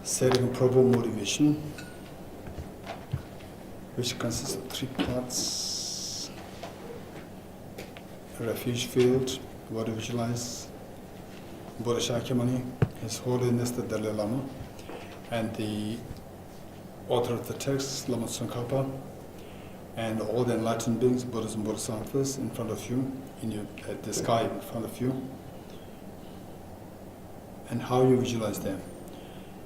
setting a proper motivation, which consists of three parts: a refuge field, what to visualize, Buddha Shakyamuni, His Holiness the Dalai Lama, and the author of the text, Lama Tsongkhapa, and all the enlightened beings, Buddhas and Bodhisattvas, in front of you, at the sky in front of you, and how you visualize them.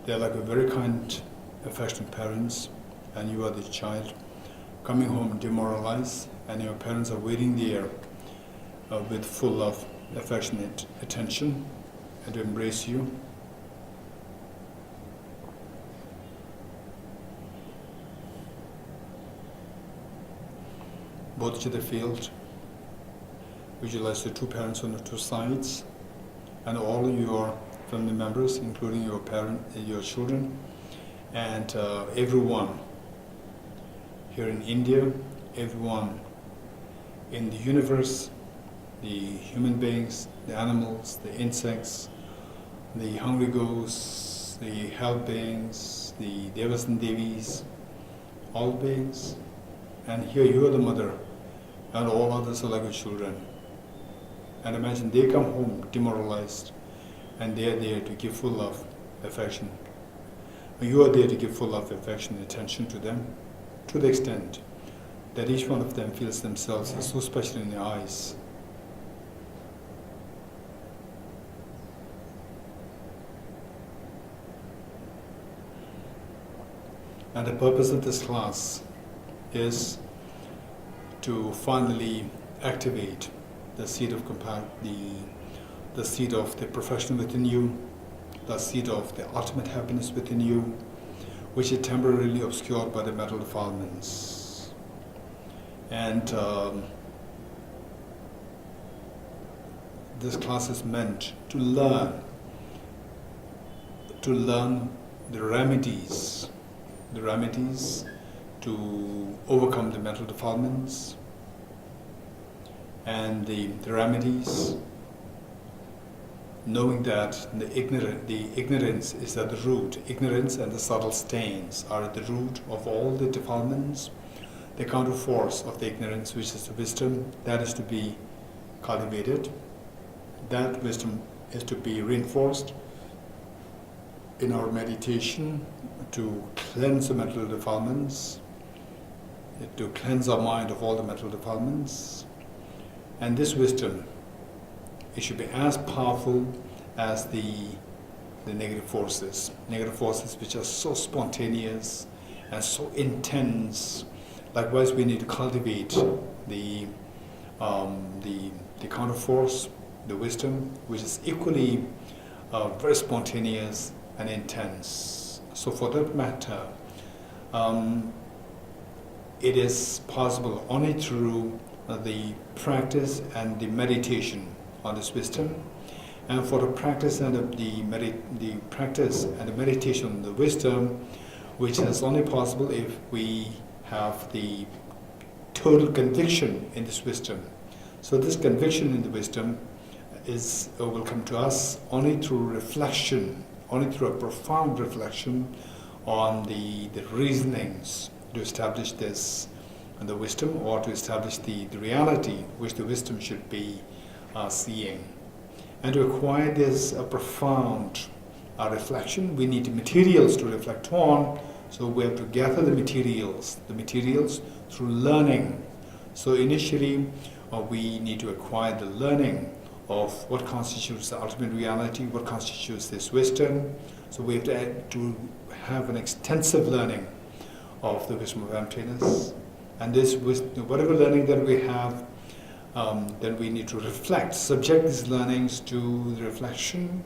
They are like a very kind, affectionate parents, and you are the child coming home demoralized, and your parents are waiting there with full love, affectionate attention, and to embrace you. Both to the field, visualize the two parents on the two sides, and all your family members, including your your children, and everyone here in India, everyone in the universe, the human beings, the animals, the insects, the hungry ghosts, the hell beings, the devas and devis, all beings. And here you are the mother, and all others are like your children. And imagine they come home demoralized, and they are there to give full love, affection. And you are there to give full love, affection, and attention to them, to the extent that each one of them feels themselves so special in their eyes. And the purpose of this class is to finally activate the seed of the seed of the profession within you, the seed of the ultimate happiness within you, which is temporarily obscured by the mental defilements. And this class is meant to learn the remedies to overcome the mental defilements, and the remedies, knowing that the ignorance is at the root. Ignorance and the subtle stains are at the root of all the defilements. The counter force of the ignorance, which is the wisdom, that is to be cultivated. That wisdom is to be reinforced in our meditation to cleanse the mental defilements, to cleanse our mind of all the mental defilements. And this wisdom, it should be as powerful as the negative forces which are so spontaneous and so intense. Likewise, we need to cultivate the counter force, the wisdom, which is equally very spontaneous and intense. So for that matter, it is possible only through the practice and the meditation on this wisdom, and for the practice and the practice and the meditation on the wisdom, which is only possible if we have the total conviction in this wisdom. So this conviction in the wisdom will come to us only through reflection, only through a profound reflection on the reasonings to establish this and the wisdom, or to establish the reality which the wisdom should be seeing. And to acquire this profound reflection, we need materials to reflect on. So we have to gather the materials through learning. So initially we need to acquire the learning of what constitutes the ultimate reality, what constitutes this wisdom. So we have to have an extensive learning of the wisdom of emptiness. And this wisdom, whatever learning that we have, then we need to reflect, subject these learnings to the reflection,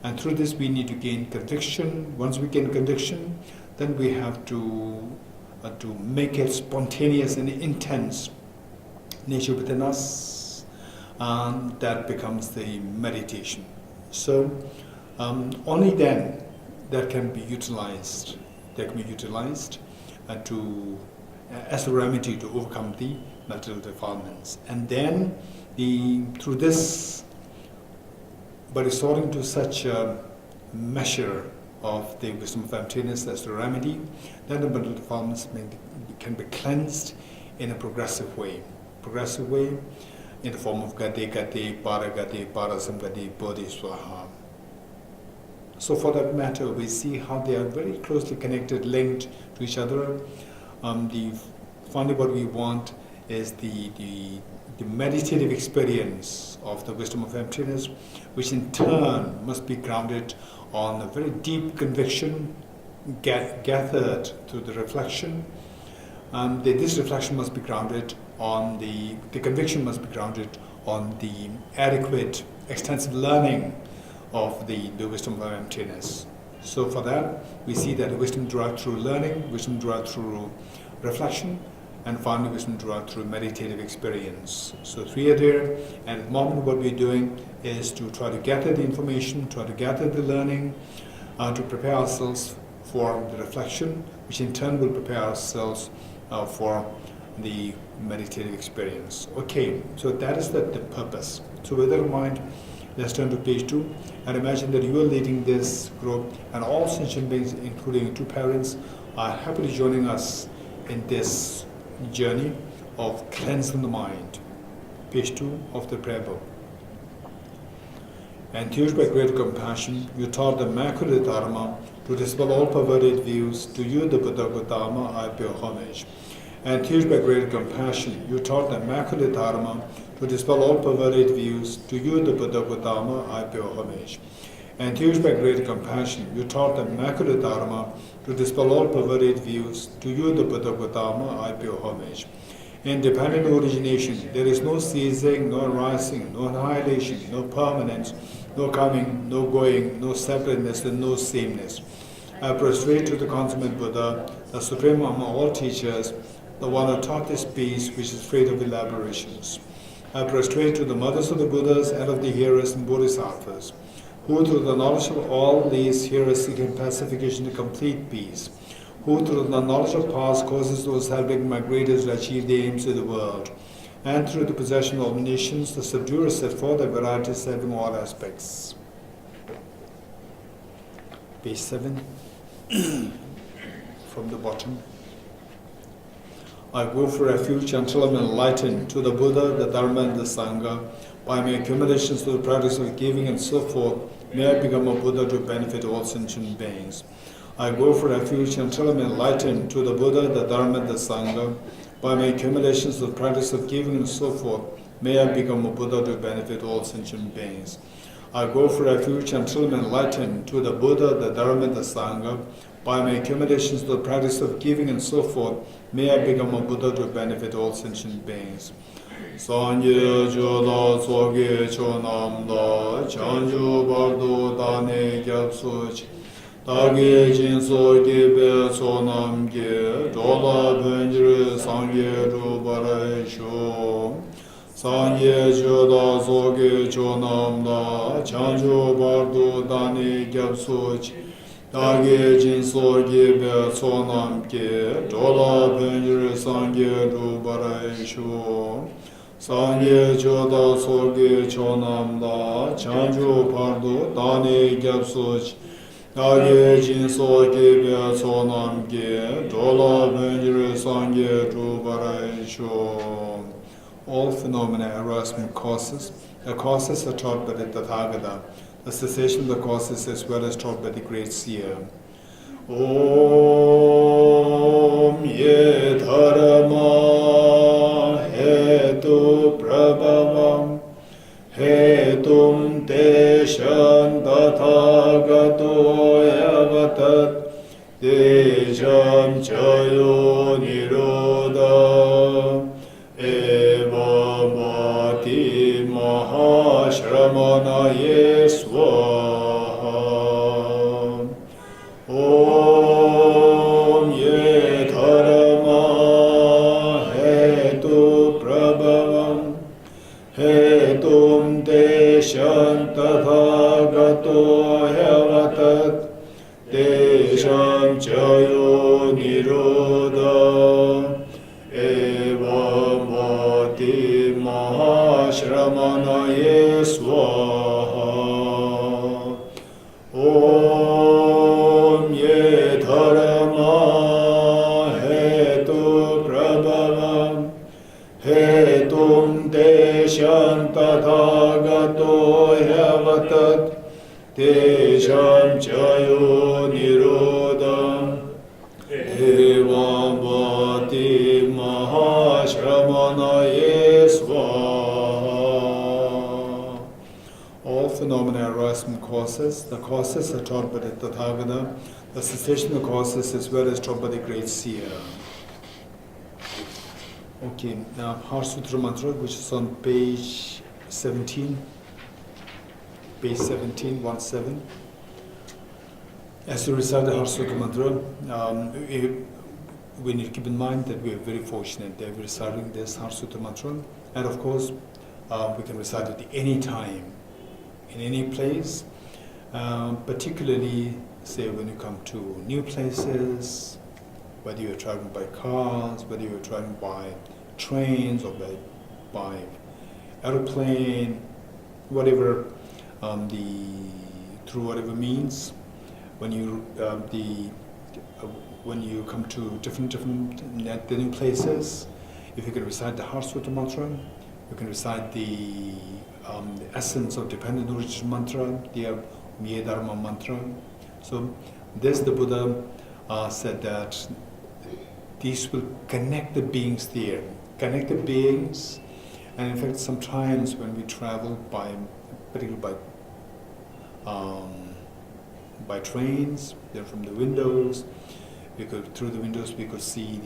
and through this we need to gain conviction. Once we gain conviction, then we have to make it spontaneous and intense nature within us, and that becomes the meditation. So only then that can be utilized. As a remedy to overcome the mental defilements. And then through this, by resorting to such a measure of the wisdom of emptiness as the remedy, then the mental defilements can be cleansed in a progressive way. Progressive way in the form of Gati, Gati, Paragati, Parasamgati, Bodhi, Swaha. So for that matter, we see how they are very closely connected, linked to each other. Finally, what we want is the meditative experience of the wisdom of emptiness, which in turn must be grounded on a very deep conviction gathered through the reflection. This reflection must be grounded on the conviction must be grounded on the adequate, extensive learning of the wisdom of emptiness. So for that, we see that the wisdom derived through learning, wisdom derived through reflection, and finally wisdom derived through meditative experience. So three are there, and at the moment what we're doing is to try to gather the information, try to gather the learning, to prepare ourselves for the reflection, which in turn will prepare ourselves for the meditative experience. Okay, so that is the purpose. So with that in mind, let's turn to page 2 and imagine that you are leading this group, and all sentient beings, including two parents, are happily joining us in this journey of cleansing the mind. Page 2 of the prayer book. Enthused by great compassion, you taught the Immaculate Dharma to dispel all perverted views. To you, the Buddha Gautama, I pay homage. Enthused by great compassion, you taught the Immaculate Dharma to dispel all perverted views. To you, the Buddha Gautama, I pay homage. Enthused by great compassion, you taught the Immaculate Dharma to dispel all perverted views. To you, the Buddha Gautama, I pay homage. In dependent origination, there is no ceasing, no arising, no annihilation, no permanence, no coming, no going, no separateness, and no sameness. I prostrate to the consummate Buddha, the supreme among all teachers, the one who taught this peace which is free of elaborations. I prostrate to the mothers of the Buddhas and of the hearers and Bodhisattvas, who through the knowledge of all these hearers seek in pacification to complete peace, who through the knowledge of past causes those helping migrators to achieve the aims of the world, and through the possession of omniscience, the subduers set forth their varieties having all aspects. Page 7, from the bottom. I go for refuge until I'm enlightened to the Buddha, the Dharma, and the Sangha. By my accumulations to the practice of giving and so forth, may I become a Buddha to benefit all sentient beings. I go for refuge until I'm enlightened to the Buddha, the Dharma, and the Sangha. By my accumulations to the practice of giving and so forth, may I become a Buddha to benefit all sentient beings. I go for refuge until I'm enlightened to the Buddha, the Dharma, and the Sangha. By my accumulations to the practice of giving and so forth, may I become a Buddha to benefit all sentient beings. Sanje joda soge chonamda, chanju bardo dane gyapsuch, tage jinso gebe sonamge, jola benjire sangye rubare sho. Sanje joda soge chonamda, chanju bardo dane gyapsuch, tage jinso gebe sonamge, jola benjire sangye rubare sho. Sangye joda soge chonamda, chanju pardo dane gyapsuch, tage jinso gebe sonamge, jola benjire sangye rubare sho. All phenomena arise from causes. The causes are taught by the Tathagata. The cessation of the causes as well as taught by the great seer. Om ye dharma hetu prabhavam hetum teshan tathagato yavatat tejam chayo nirodha evamati mahashramanaye swaha. Om ye dharma hetu prabhavam hetum teshan tathagato yavatat tesham chayo nirodha evamati mahashramanaye swaha. Om yavatat Tesham Chayo Nirodham Evam Vati Mahashramanaye Swaha. All phenomena arise from causes. The causes are taught by the Tathagata. The cessation of causes as well as taught by the great seer. Okay, now Heart Sutra Mantra, which is on page 17. Page 17, 17. As you recite the Heart Sutra Mantra, we need to keep in mind that we are very fortunate that we're reciting this Heart Sutra Mantra. And of course, we can recite it any time, in any place, particularly, say, when you come to new places, whether you're traveling by cars, whether you're traveling by trains or by aeroplane, whatever, through whatever means, when you come to different new places, if you can recite the Heart Sutra Mantra, you can recite the essence of dependent origin mantra, the Miye Dharma mantra. So this, the Buddha said that these will connect the beings there, connect the beings. And in fact, sometimes when we travel particularly by trains, then from the windows, through the windows we could see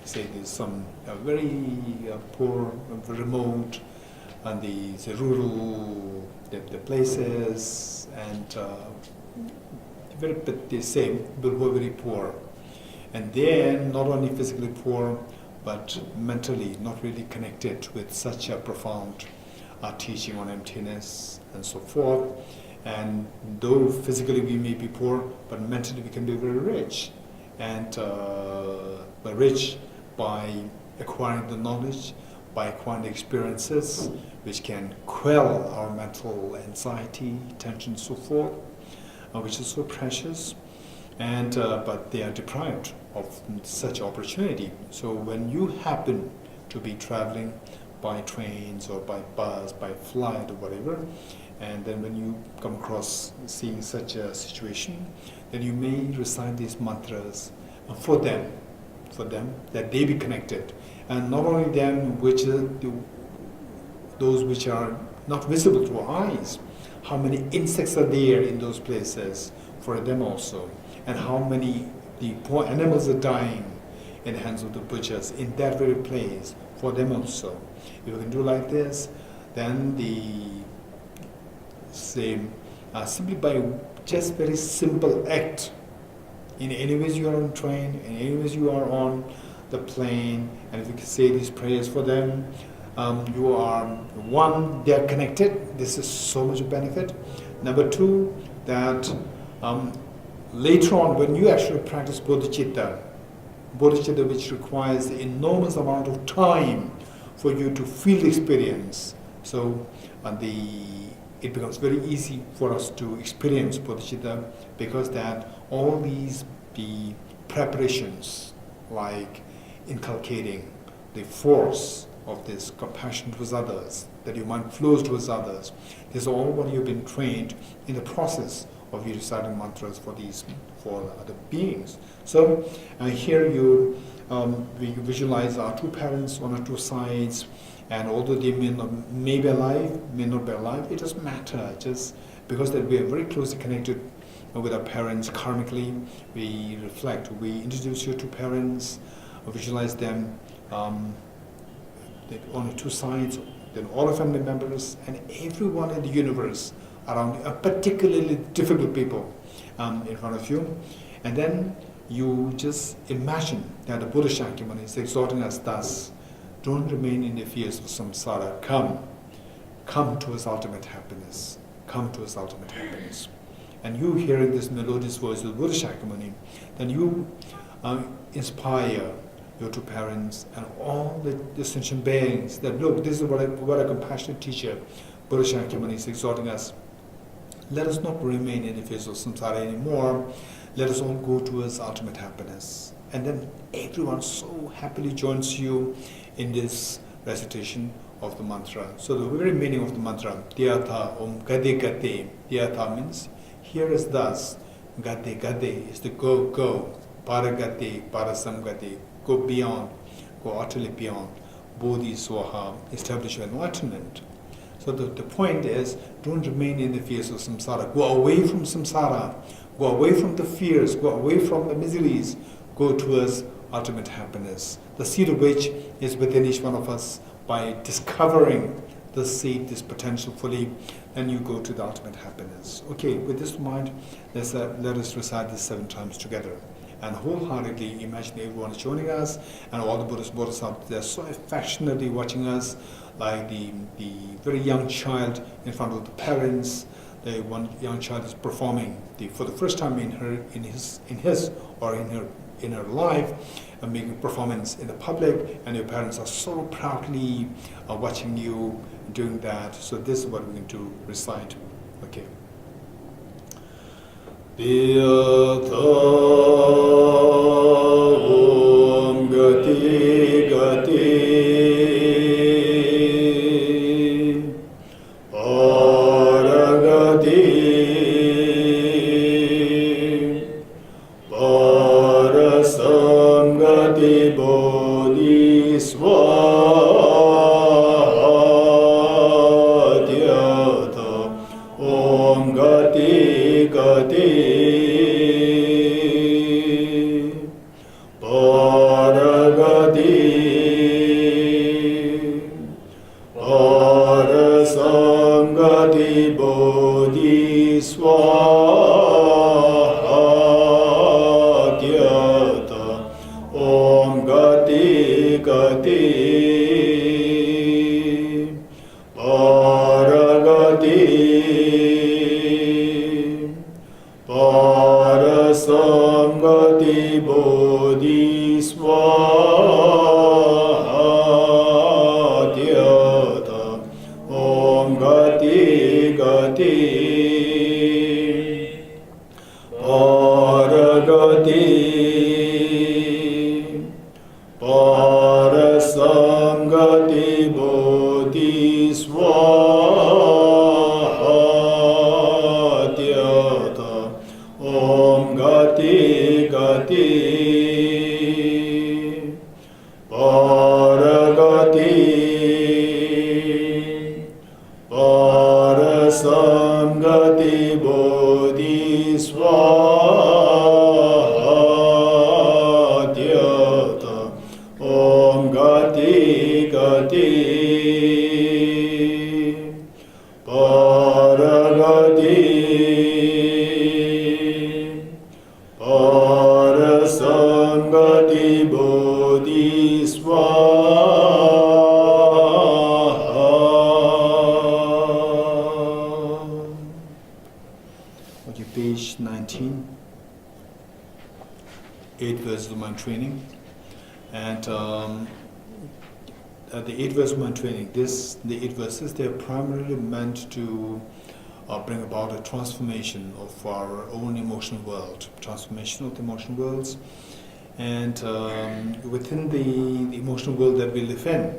there's some very poor, remote, and the rural the places, and they say people who are very poor, and then not only physically poor but mentally not really connected with such a profound teaching on emptiness and so forth. And though physically we may be poor, but mentally we can be very rich, and rich by acquiring the knowledge, by acquiring the experiences which can quell our mental anxiety, tension, so forth, which is so precious. And but they are deprived of such opportunity. So when you happen to be traveling by trains or by bus, by flight or whatever, and then when you come across seeing such a situation, then you may recite these mantras for them, that they be connected. And not only them, those which are not visible to our eyes, how many insects are there in those places for them also, and how many the poor animals are dying in the hands of the butchers in that very place for them also. If we can do like this, then simply by just very simple act, in any ways you are on train, in any ways you are on the plane, and if you can say these prayers for them, you are, one, they are connected. This is so much benefit. Number two, that later on when you actually practice bodhicitta which requires the enormous amount of time for you to feel the experience, so it becomes very easy for us to experience bodhicitta, because that all the preparations, like inculcating the force of this compassion towards others, that your mind flows towards others, this is all what you've been trained in the process of you reciting mantras for other beings. So here we visualize our two parents on our two sides, and although they may be alive, may not be alive, it doesn't matter, just because that we are very closely connected with our parents karmically. We reflect, we introduce your two parents, visualize them on the two sides, then all our family members and everyone in the universe around you, particularly difficult people in front of you. And then you just imagine that the Buddha Shakyamuni is exhorting us thus: don't remain in the fears of samsara, come towards ultimate happiness, come towards ultimate happiness. And you hearing this melodious voice of Buddha Shakyamuni, then you inspire your two parents and all the sentient beings that, look, this is what a compassionate teacher, Buddha Shakyamuni, is exhorting us. Let us not remain in the fears of samsara anymore. Let us all go towards ultimate happiness. And then everyone so happily joins you in this recitation of the mantra. So the very meaning of the mantra, Dhyata Om Gade Gade. Dhyata means here is thus. Gade Gade is to go. Paragate, Parasamgate, go beyond, go utterly beyond. Bodhi Swaha, establish your enlightenment. So the point is, don't remain in the fears of samsara. Go away from samsara. Go away from the fears. Go away from the miseries. Go towards ultimate happiness. The seed of which is within each one of us. By discovering the seed, this potential fully, and you go to the ultimate happiness. Okay, with this in mind, let us recite this 7 times together. And wholeheartedly imagine everyone is joining us, and all the Buddhas, Bodhisattvas, they're so affectionately watching us, like the very young child in front of the parents. The one young child is performing for the first time in her life, and making performance in the public, and your parents are so proudly watching you doing that. So this is what we're going to recite. Okay. Dhyata Om Gati Gati Paragati Parasamgati Bodhi Swaha Dhyata Om Gati Gati Paragati Parasamgati Bodhi Swaha Dhyata Om Gati Gati Paragati Parasamgati Bodhi Swaha Dhyata Om Gati Gati Paragati Parasamgati Bodhi Swaha Dhyata Om Gati Gati Paragati Parasamgati Bodhi Swaha Dhyata Om Gati Gati Paragati Parasamgati Bodhi Swaha. Okay, page 19. 8 verses of mind training. And the 8 verses of mind training, the 8 verses, they're primarily meant to bring about a transformation of our own emotional world, transformation of the emotional worlds. And within the emotional world that we live in,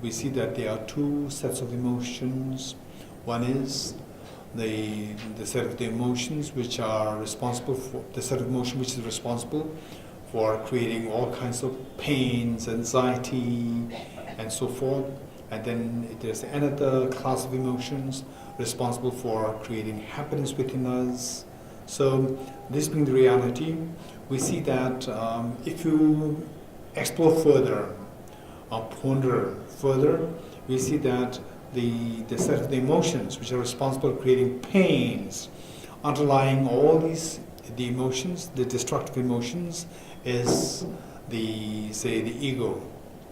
we see that there are 2 sets of emotions. One is the set of the emotions which are responsible for, the set of emotion which is responsible for creating all kinds of pains, anxiety, and so forth. And then there's another class of emotions responsible for creating happiness within us. So this being the reality, we see that if you explore further, or ponder further, we see that the set of the emotions which are responsible for creating pains, underlying all these, the emotions, the destructive emotions, is the ego,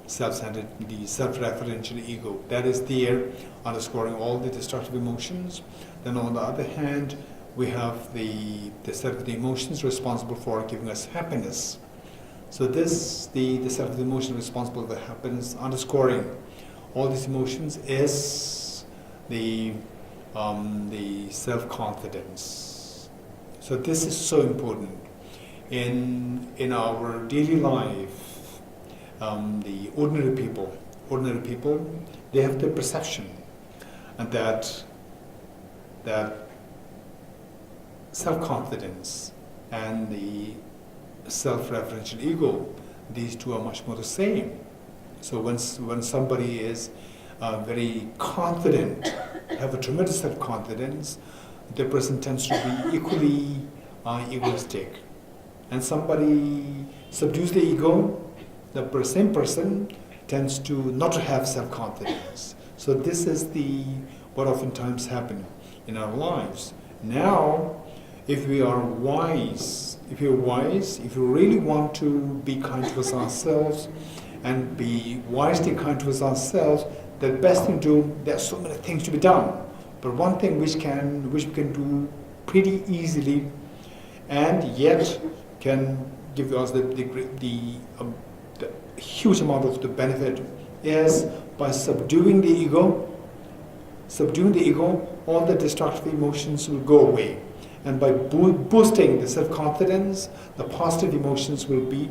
self-centered, the self-referential ego. That is there underscoring all the destructive emotions. Then on the other hand, we have the set of the emotions responsible for giving us happiness. So this, the set of the emotions responsible for happiness, underscoring all these emotions, is the self-confidence. So this is so important in our daily life. The ordinary people ordinary people, they have the perception and that self-confidence and the self-referential ego, these two are much more the same. So when somebody is very confident, have a tremendous self-confidence, the person tends to be equally egoistic. And somebody subdues the ego, the same person tends to not to have self-confidence. So this is what oftentimes happens in our lives. Now, if we are wise, if you really want to be kind to ourselves and be wisely kind to ourselves, the best thing to do, there are so many things to be done, but one thing which we can do pretty easily and yet can give us the huge amount of the benefit is by subduing the ego. Subduing the ego, all the destructive emotions will go away. And by boosting the self-confidence, the positive emotions will be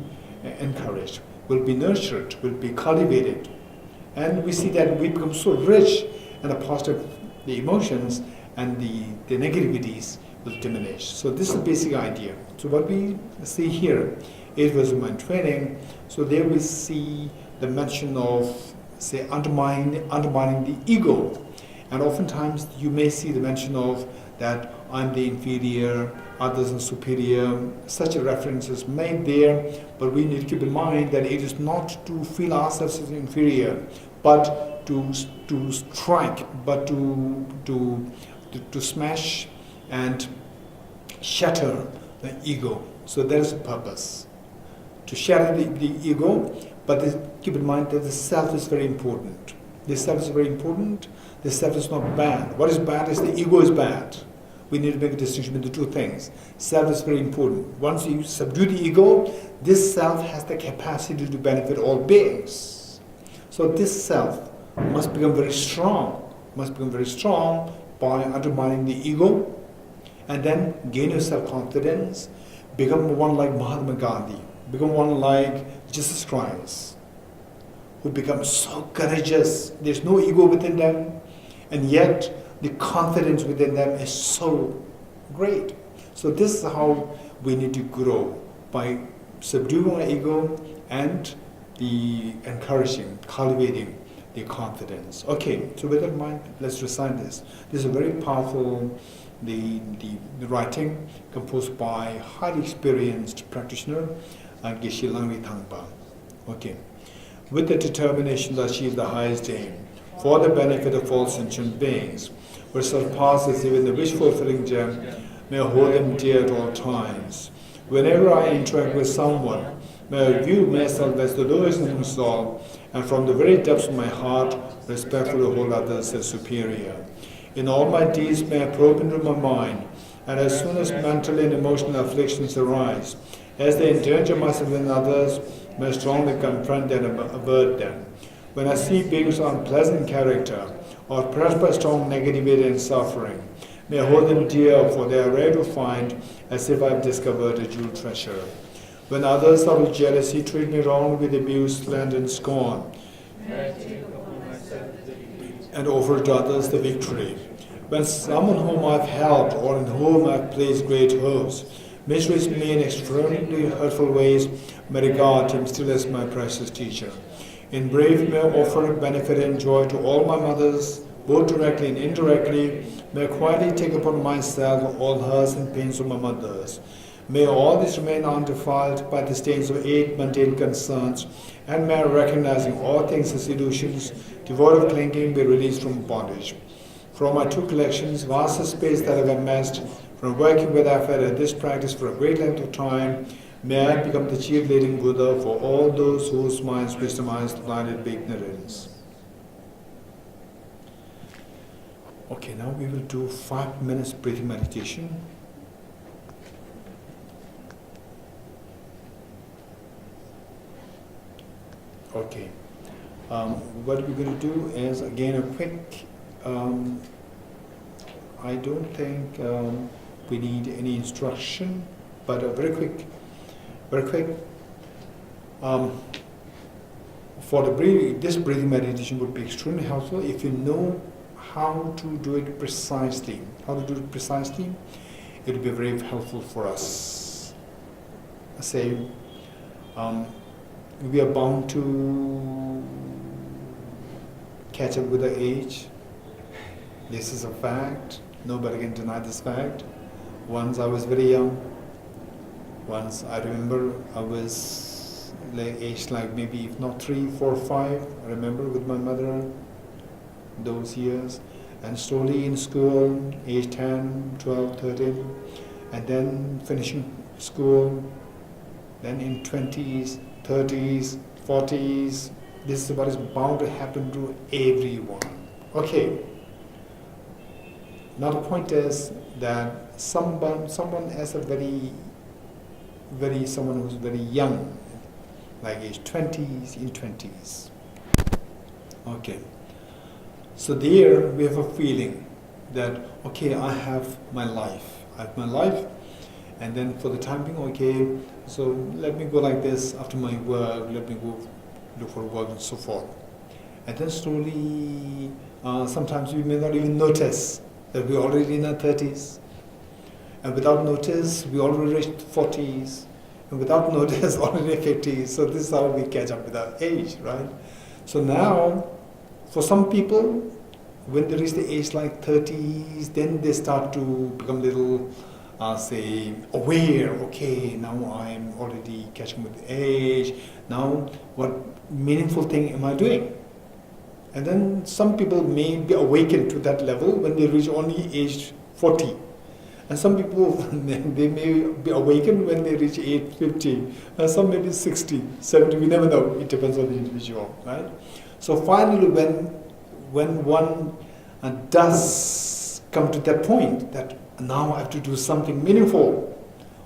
encouraged, will be nurtured, will be cultivated. And we see that we become so rich in the positive the emotions, and the negativities will diminish. So this is the basic idea. So what we see here, 8 verses of mind training, so there we see the mention of, say, undermining the ego. And oftentimes you may see the mention of that I'm the inferior, others are superior. Such a reference is made there, but we need to keep in mind that it is not to feel ourselves as inferior, but to strike, but to smash and shatter the ego. So that is the purpose. To shatter the ego, but keep in mind that the self is very important. The self is very important. The self is not bad. What is bad is the ego is bad. We need to make a distinction between the two things. Self is very important. Once you subdue the ego, this self has the capacity to benefit all beings. So this self must become very strong. Must become very strong by undermining the ego, and then gain your self-confidence. Become one like Mahatma Gandhi. Become one like Jesus Christ, who becomes so courageous. There's no ego within them, and yet the confidence within them is so great. So this is how we need to grow, by subduing our ego and the encouraging, cultivating the confidence. Okay, so with that in mind, let's recite this. This is a very powerful the writing composed by highly experienced practitioner, Geshe Dorji Damdul. Okay. With the determination to achieve the highest aim, for the benefit of all sentient beings, which surpasses even the wish-fulfilling gem, may I hold them dear at all times. Whenever I interact with someone, may I view myself as the lowest in soul, and from the very depths of my heart, respectfully hold others as superior. In all my deeds, may I probe into my mind, and as soon as mental and emotional afflictions arise, as they endanger myself and others, may I strongly confront and avert them. When I see beings of unpleasant character, or pressed by strong negativity and suffering, may I hold them dear, for they are rare to find, as if I have discovered a jewel treasure. When others out of jealousy treat me wrong with abuse, slander, and scorn, and offer to others the victory. When someone whom I've helped or in whom I've placed great hopes mistreats me in extremely hurtful ways, may regard him still as my precious teacher. In brave, may I offer benefit and joy to all my mothers, both directly and indirectly. May I quietly take upon myself all hurts and pains of my mothers. May all this remain undefiled by the stains of 8 mundane concerns, and may I, recognizing all things as illusions, devoid of clinging, be released from bondage. From my 2 collections, vast space that I've amassed, from working with effort at this practice for a great length of time, may I become the chief leading Buddha for all those whose minds, wisdom eyes blinded by ignorance. Okay, now we will do 5 minutes breathing meditation. Okay, what we're going to do is again a quick, I don't think we need any instruction, but a very quick for the breathing, this breathing meditation would be extremely helpful if you know how to do it precisely. How to do it precisely, it will be very helpful for us. Say, we are bound to catch up with the age. This is a fact. Nobody can deny this fact. Once I was very young. Once I remember I was aged like maybe if not 3, 4, 5. I remember with my mother those years. And slowly in school, age 10, 12, 13. And then finishing school. Then in 20s, 30s, 40s. This is what is bound to happen to everyone. Okay. Now the point is that someone as a someone who's very young, like age 20s, in 20s. Okay. So there we have a feeling that, okay, I have my life. And then for the time being, okay, so let me go like this after my work, let me go look for work and so forth. And then slowly, sometimes we may not even notice that we're already in our 30s. And without notice, we already reached 40s. And without notice, already 50s. So this is how we catch up with our age, right? So now, for some people, when they reach the age like 30s, then they start to become little, say, aware. Okay, now I'm already catching with age. Now, what meaningful thing am I doing? And then some people may be awakened to that level when they reach only age 40. And some people, they may be awakened when they reach age 50. And some may be 60, 70, we never know. It depends on the individual, right? So finally, when one does come to that point, that now I have to do something meaningful,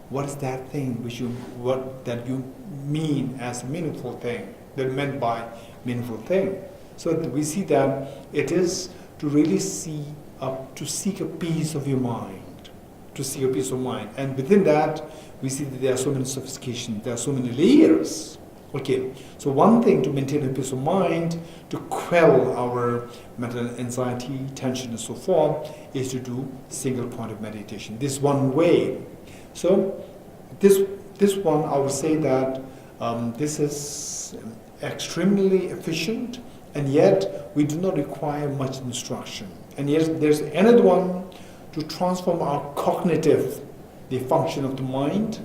what is that thing that you mean as a meaningful thing, that meant by meaningful thing? So we see that it is to really to seek a peace of your mind, to seek a peace of mind. And within that, we see that there are so many sophistications, there are so many layers. Okay, so one thing to maintain a peace of mind, to quell our mental anxiety, tension and so forth, is to do single point of meditation. This one way. So this one, I would say that this is extremely efficient, and yet we do not require much instruction. And yet there's another one to transform our cognitive, the function of the mind,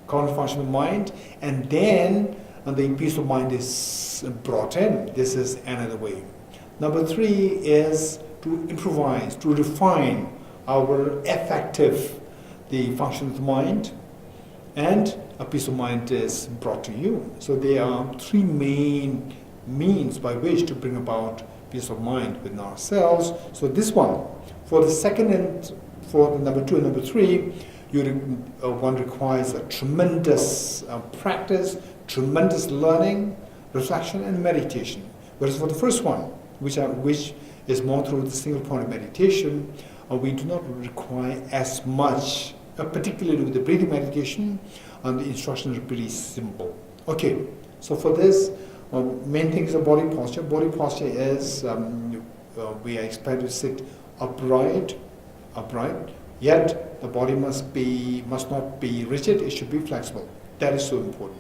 cognitive function of the mind, and then the peace of mind is brought in. This is another way. Number 3 is to improvise, to refine our affective, the function of the mind, and a peace of mind is brought to you. So there are 3 main means by which to bring about peace of mind within ourselves. So this one, for the second and for the number 2 and number 3, one requires a tremendous practice, tremendous learning, reflection and meditation. Whereas for the first one, which is more through the single point of meditation, we do not require as much, particularly with the breathing meditation, and the instructions are pretty simple. Okay, so for this, main thing is the body posture. Body posture is we are expected to sit upright, yet the body must not be rigid, it should be flexible. That is so important.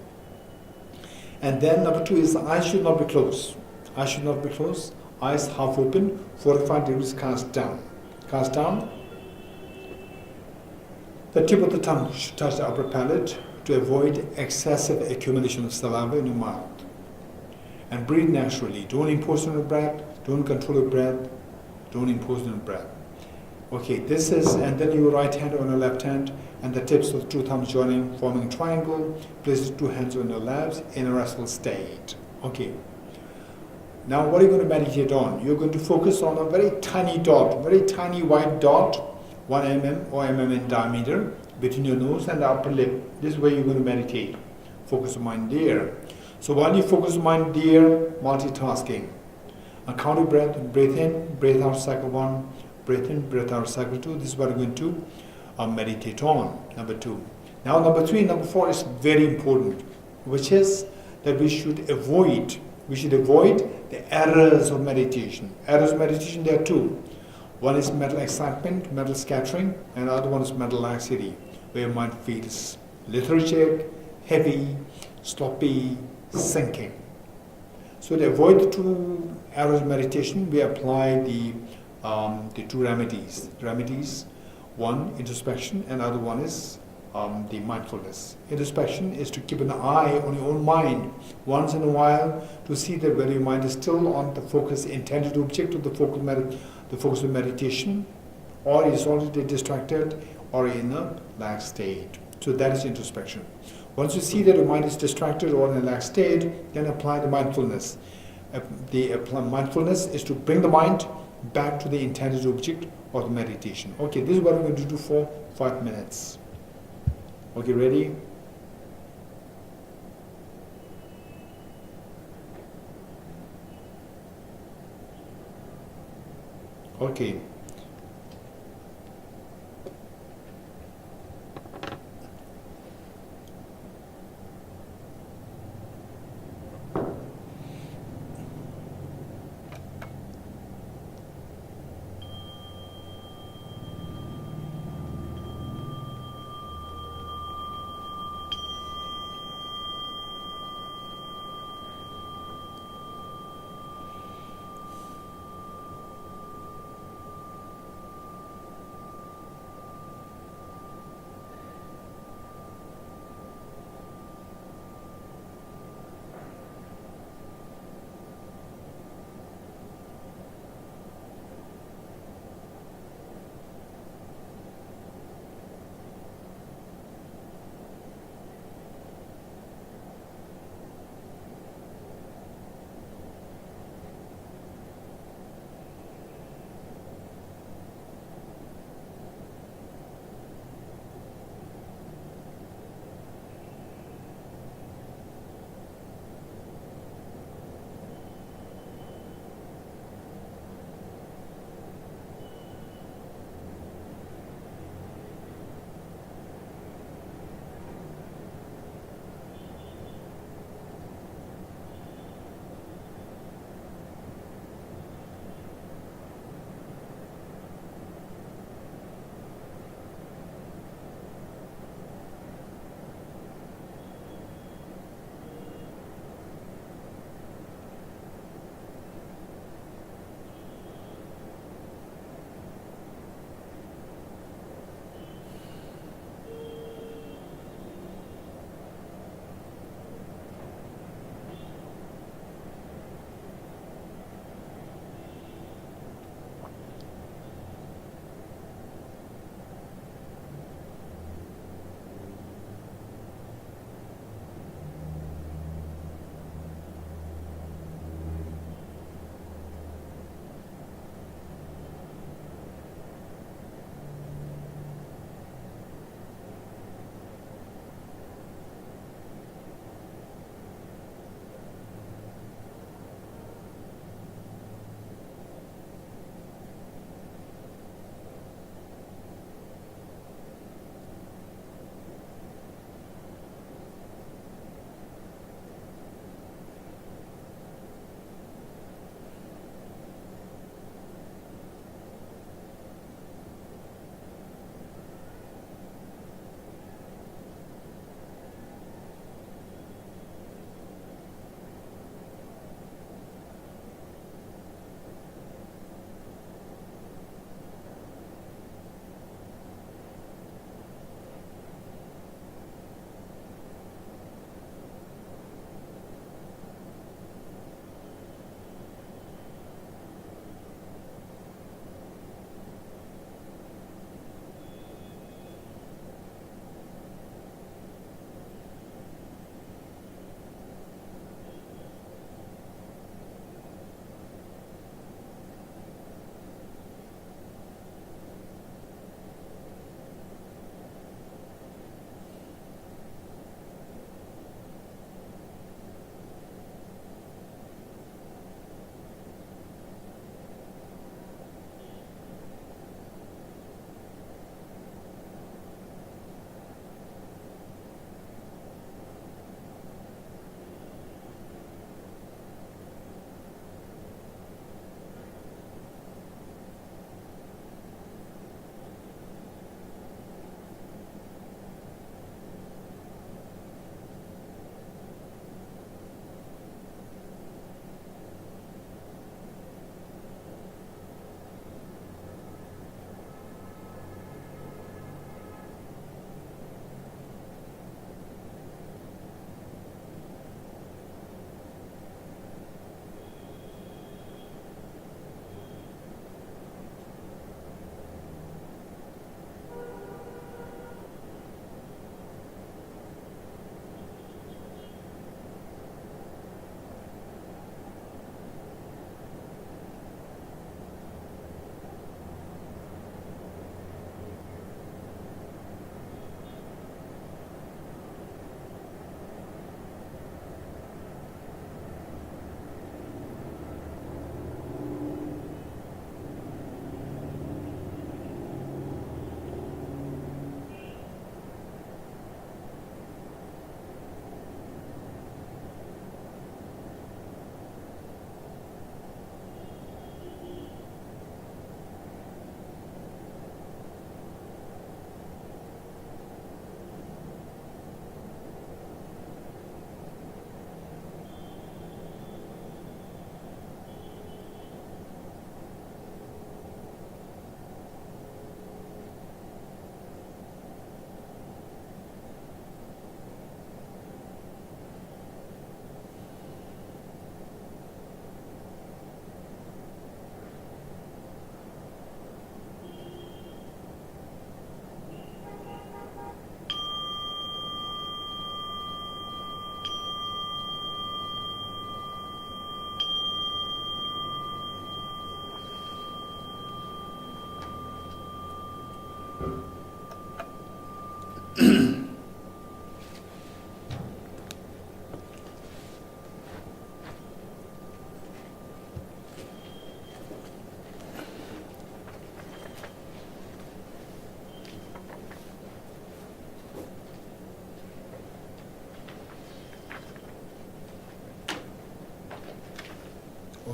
And then number 2 is the eyes should not be closed. Eyes should not be closed, eyes half open, 45 degrees cast down. Cast down. The tip of the tongue should touch the upper palate to avoid excessive accumulation of saliva in your mouth. And breathe naturally. Don't impose on your breath. Don't control your breath. Don't impose on your breath. Okay, this is, and then your right hand on your left hand, and the tips of the 2 thumbs joining, forming a triangle. Place the 2 hands on your laps in a restful state. Okay. Now, what are you going to meditate on? You're going to focus on a very tiny dot, very tiny white dot, 1 mm or mm in diameter, between your nose and the upper lip. This is where you're going to meditate. Focus your mind there. So while you focus your mind there, multitasking. A count your breath, breathe in, breathe out, cycle 1, breathe in, breathe out, cycle 2. This is what we're going to meditate on, number 2. Now number 3 and number 4 is very important, which is that we should avoid We should avoid the errors of meditation. Errors of meditation, there are two. One is mental excitement, mental scattering, and the other one is mental laxity, where your mind feels lethargic, heavy, sloppy, sinking. So to avoid the two errors of meditation, we apply the two remedies. Remedies, one introspection, and other one is the mindfulness. Introspection is to keep an eye on your own mind once in a while to see that whether your mind is still on the focus, intended object of the focus of meditation, or is already distracted or in a lax state. So that is introspection. Once you see that your mind is distracted or in a lax state, then apply the mindfulness. Mindfulness is to bring the mind back to the intended object of the meditation. Okay, this is what we're going to do for 5 minutes. Okay, ready? Okay.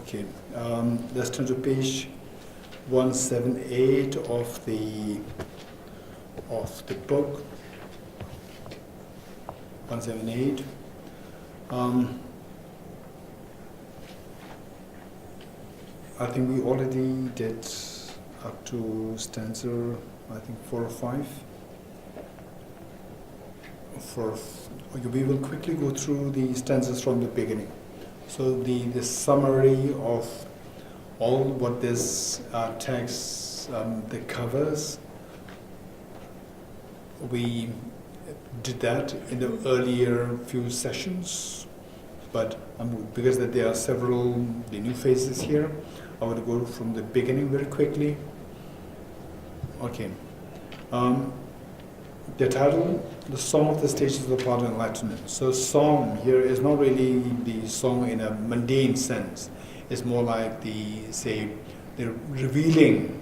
Okay, let's turn to page 178 of the book. 178. I think we already did up to stanza, I think 4 or 5. We will quickly go through the stanzas from the beginning. So the summary of all what this text that covers, we did that in the earlier few sessions, but because that there are several the new phases here, I would go from the beginning very quickly. Okay. The title, The Song of the Stages of the Path to Enlightenment. So song here is not really the song in a mundane sense. It's more like the revealing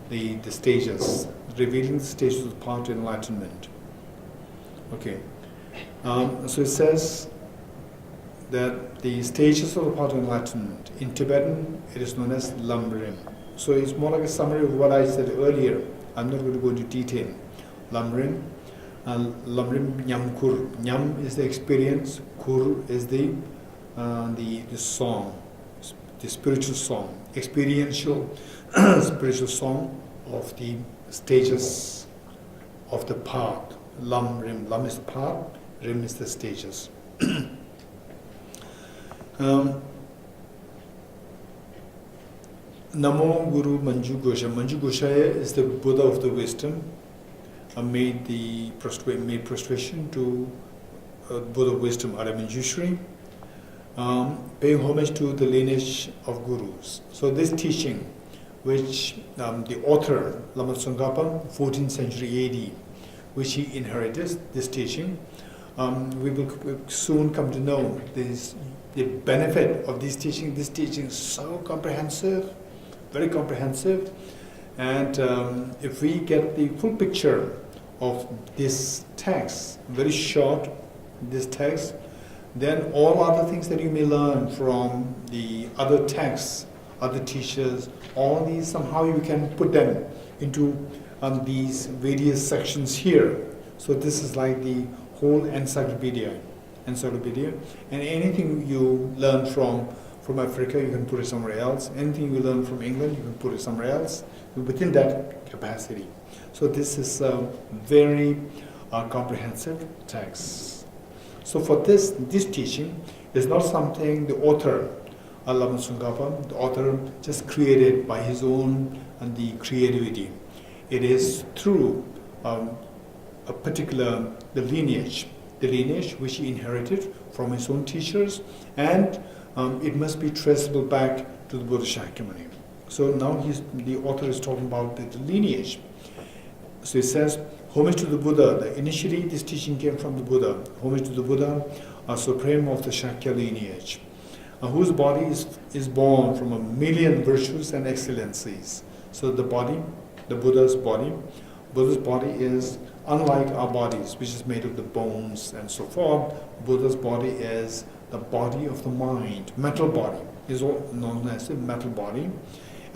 the stages, revealing the stages of the path to enlightenment. Okay. So it says that the stages of the path to enlightenment, in Tibetan it is known as Lamrim. So it's more like a summary of what I said earlier. I'm not going to go into detail. Lamrim, Lamrim Nyam Kur. Nyam is the experience, Kur is the song, the spiritual song, experiential spiritual song of the stages of the path. Lam, Lam is the path, Rim is the stages. Namo Guru Manju Gosha. Manju Goshaya is the Buddha of the wisdom. Made prostration to Buddha of wisdom, Aramanjushri, paying homage to the lineage of gurus. So this teaching, which the author, Lama Tsongkhapa, 14th century AD, which he inherited, this teaching, we will soon come to know the benefit of this teaching. This teaching is so comprehensive, very comprehensive, and if we get the full picture of this text, very short, this text, then all other things that you may learn from the other texts, other teachers, all these somehow you can put them into these various sections here. So this is like the whole encyclopedia. And anything you learn from Africa, you can put it somewhere else. Anything you learn from England, you can put it somewhere else within that capacity. So this is a very comprehensive text. So for this teaching is not something the author, Lama Tsongkhapa, the author just created by his own and the creativity. It is through a particular the lineage which he inherited from his own teachers, and it must be traceable back to the Buddha Shakyamuni. So now the author is talking about the lineage. So it says, homage to the Buddha. Initially this teaching came from the Buddha. Homage to the Buddha, supreme of the Shakya lineage, whose body is born from 1,000,000 virtues and excellencies. So the body, the Buddha's body is unlike our bodies, which is made of the bones and so forth. Buddha's body is the body of the mind, mental body, is all known as the mental body.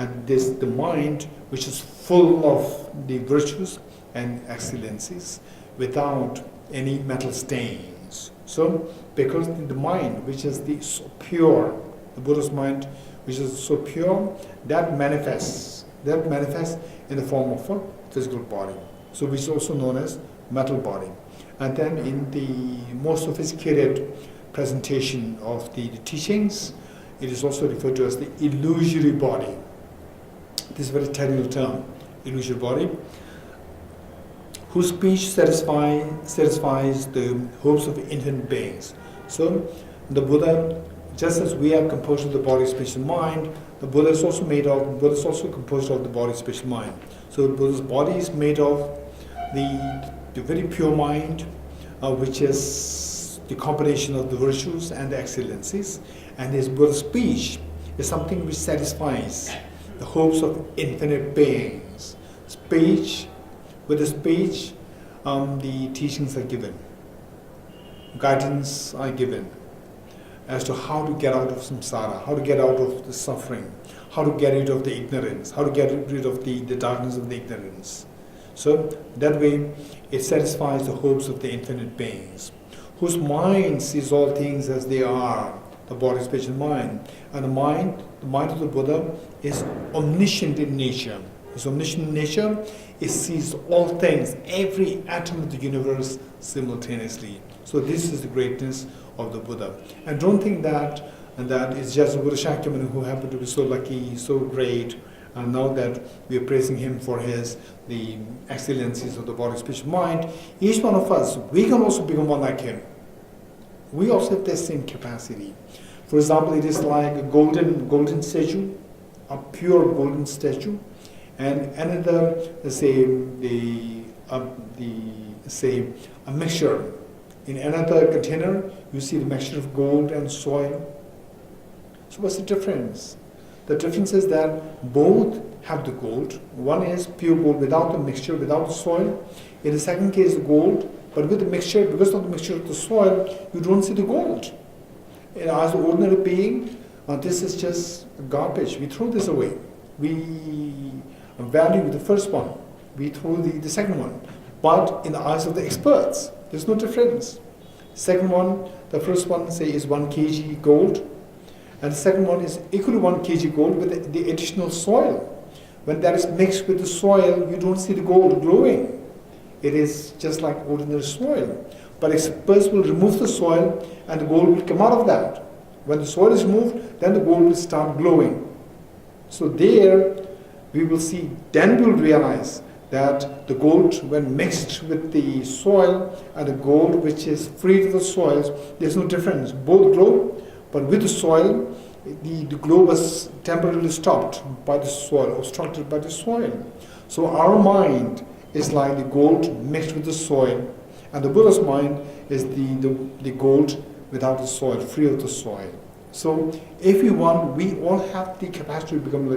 And the mind, which is full of the virtues and excellencies without any metal stains. So, because the mind, which is so pure, the Buddha's mind, which is so pure, that manifests in the form of a physical body. So, which is also known as metal body. And then in the more sophisticated presentation of the teachings, it is also referred to as the illusory body. This is a very technical term, illusory body, whose speech satisfies the hopes of infinite beings. So the Buddha, just as we are composed of the body, speech, and mind, the Buddha is also composed of the body, speech, and mind. So the Buddha's body is made of the very pure mind, which is the combination of the virtues and the excellencies, and his Buddha's speech is something which satisfies the hopes of infinite beings. With the speech, the teachings are given, guidance are given, as to how to get out of samsara, how to get out of the suffering, how to get rid of the ignorance, how to get rid of the darkness of the ignorance. So that way it satisfies the hopes of the infinite beings, whose mind sees all things as they are, the body, speech and mind. And the mind of the Buddha is omniscient in nature. It's omniscient in nature. It sees all things, every atom of the universe simultaneously. So this is the greatness of the Buddha. And don't think that it's just Buddha Shakyamuni who happened to be so lucky, so great, and now that we are praising him for the excellencies of the body, speech, mind. Each one of us, we can also become one like him. We also have the same capacity. For example, it is like a golden statue, a pure golden statue, and another, a mixture. In another container, you see the mixture of gold and soil. So what's the difference? The difference is that both have the gold. One is pure gold without the mixture, without the soil. In the second case, the gold, but with the mixture, because of the mixture of the soil, you don't see the gold. And as an ordinary being, this is just garbage. We throw this away. We value the first one. We throw the second one. But in the eyes of the experts, there's no difference. Second one, the first one, say, is 1 kg gold. And the second one is equally 1 kg gold with the additional soil. When that is mixed with the soil, you don't see the gold glowing. It is just like ordinary soil. But experts will remove the soil and the gold will come out of that. When the soil is removed, then the gold will start glowing. So there we will see, then we will realize that the gold, when mixed with the soil, and the gold which is free to the soils, there's no difference. Both glow, but with the soil, the glow was temporarily stopped by the soil, obstructed by the soil. So our mind is like the gold mixed with the soil, and the Buddha's mind is the gold without the soil, free of the soil. So if we want, we all have the capacity to become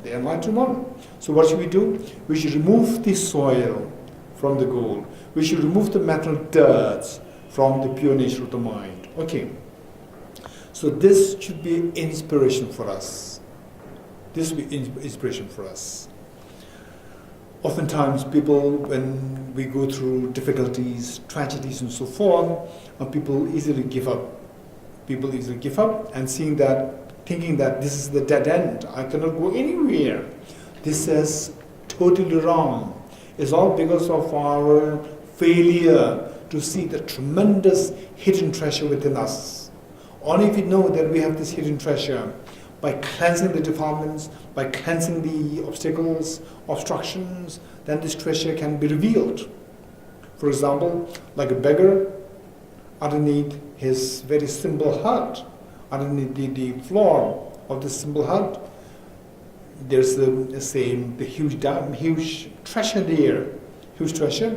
the enlightened one. So what should we do? We should remove the soil from the gold. We should remove the metal dirt from the pure nature of the mind. Okay. So this should be inspiration for us. This will be inspiration for us. Oftentimes people, when we go through difficulties, tragedies and so forth, people easily give up. People easily give up and thinking that this is the dead end. I cannot go anywhere. This is totally wrong. It's all because of our failure to see the tremendous hidden treasure within us. Only if we know that we have this hidden treasure, by cleansing the defilements, by cleansing the obstacles, obstructions, then this treasure can be revealed. For example, like a beggar, underneath his very simple hut, underneath the floor of this simple hut, there's the huge treasure there, huge treasure.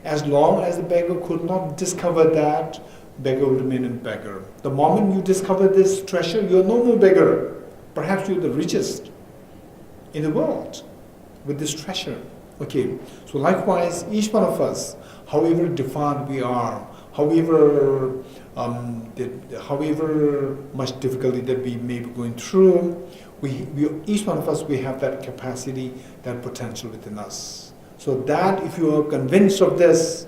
As long as the beggar could not discover that, beggar will remain a beggar. The moment you discover this treasure, you are no more beggar. Perhaps you're the richest in the world with this treasure. Okay, so likewise, each one of us, however defiled we are, however much difficulty that we may be going through, each one of us, we have that capacity, that potential within us. So that if you are convinced of this,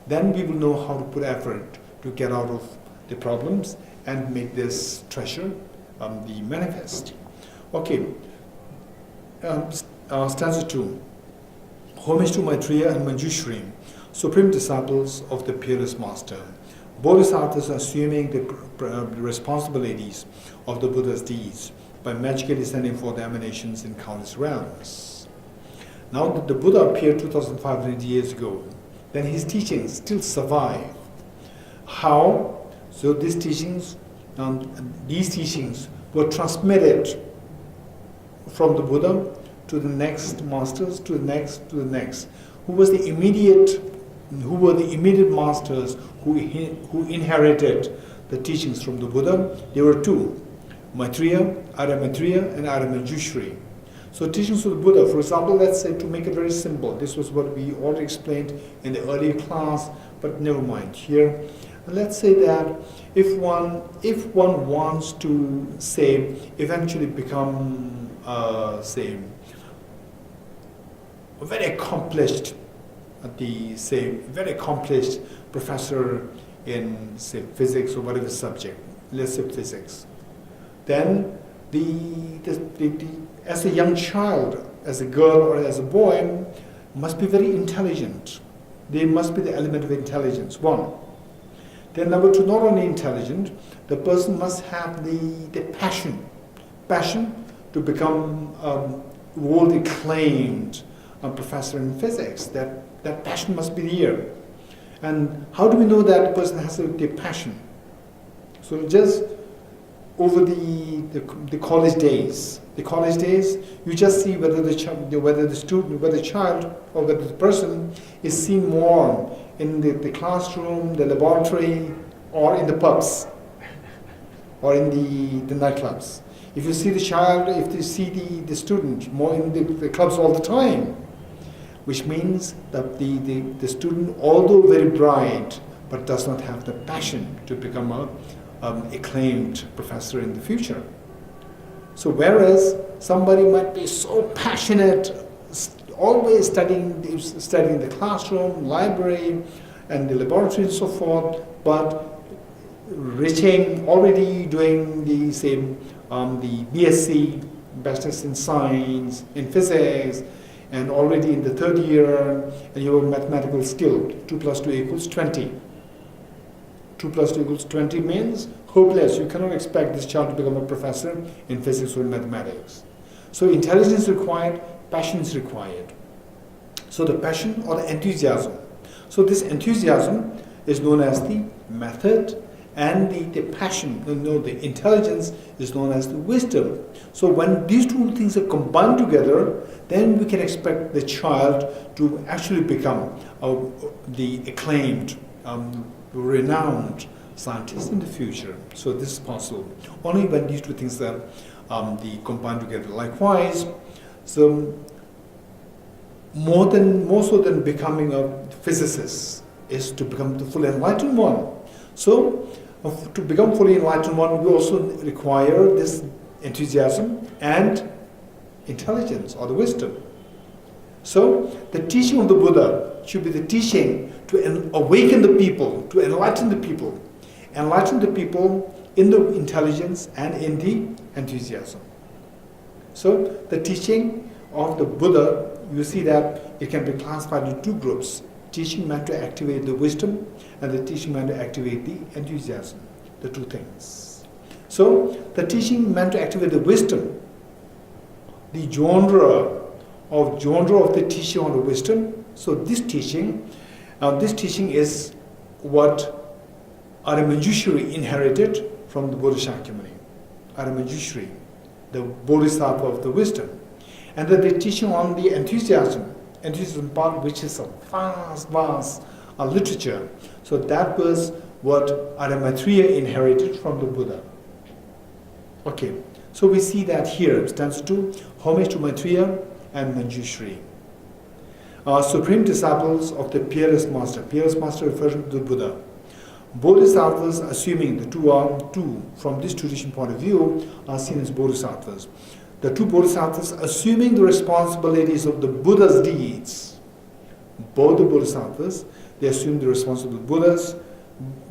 then we will know how to put effort to get out of the problems and make this treasure the manifest. Okay, stanza 2. Homage to Maitreya and Manjushri, supreme disciples of the peerless master. Bodhisattvas assuming the responsibilities of the Buddha's deeds by magically sending forth the emanations in countless realms. Now the Buddha appeared 2,500 years ago, then his teachings still survive. How? So these teachings were transmitted from the Buddha to the next masters, to the next. Who were the immediate masters who inherited the teachings from the Buddha? There were two: Maitreya, Arya Maitreya, and Arya Manjushri. So teachings of the Buddha, for example, let's say, to make it very simple, this was what we already explained in the earlier class, but never mind. Here, let's say that if one wants to say eventually become say a very accomplished very accomplished professor in say physics or whatever subject, let's say physics, then as a young child, as a girl or as a boy, must be very intelligent. There must be the element of intelligence, one. Then number two, not only intelligent, the person must have the passion to become world acclaimed professor in physics. That passion must be there. And how do we know that the person has the passion? So just over the college days, you just see whether the child or whether the person is seen more in the classroom, the laboratory, or in the pubs, or in the nightclubs. If you see the child, if you see the student more in the clubs all the time, which means that the student, although very bright, but does not have the passion to become a acclaimed professor in the future. So whereas somebody might be so passionate, always studying the classroom, library, and the laboratory and so forth, but already doing the same, the BSc, Bachelor's in Science, in Physics, and already in the third year, and you have mathematical skill, 2 plus 2 equals 20. 2 plus 2 equals 20 means hopeless. You cannot expect this child to become a professor in physics or in mathematics. So intelligence is required, passion is required. So the passion or the enthusiasm. So this enthusiasm is known as the method, and the passion, the intelligence is known as the wisdom. So when these two things are combined together, then we can expect the child to actually become the acclaimed, renowned scientist in the future. So this is possible only when these two things are combined together. Likewise, so more so than becoming a physicist is to become the fully enlightened one. So to become fully enlightened one, we also require this enthusiasm and intelligence or the wisdom. So the teaching of the Buddha should be the teaching to awaken the people, to enlighten the people in the intelligence and in the enthusiasm. So the teaching of the Buddha, you see that it can be classified into two groups. Teaching meant to activate the wisdom, and the teaching meant to activate the enthusiasm, the two things. So the teaching meant to activate the wisdom, the genre of the teaching on the wisdom. So this teaching is what Arya Manjushri inherited from the Buddha Shakyamuni. Arya Manjushri, the Bodhisattva of the wisdom. And then the teaching on the enthusiasm part, which is a vast literature. So that was what Arya Maitreya inherited from the Buddha. Okay, so we see that here, stands to homage to Maitreya and Manjushri. Supreme disciples of the Peerless Master. Peerless Master refers to the Buddha. Bodhisattvas, assuming the two from this tradition point of view, are seen as Bodhisattvas. The two Bodhisattvas assuming the responsibilities of the Buddha's deeds. Both the Bodhisattvas, they assume the responsibility of the Buddhas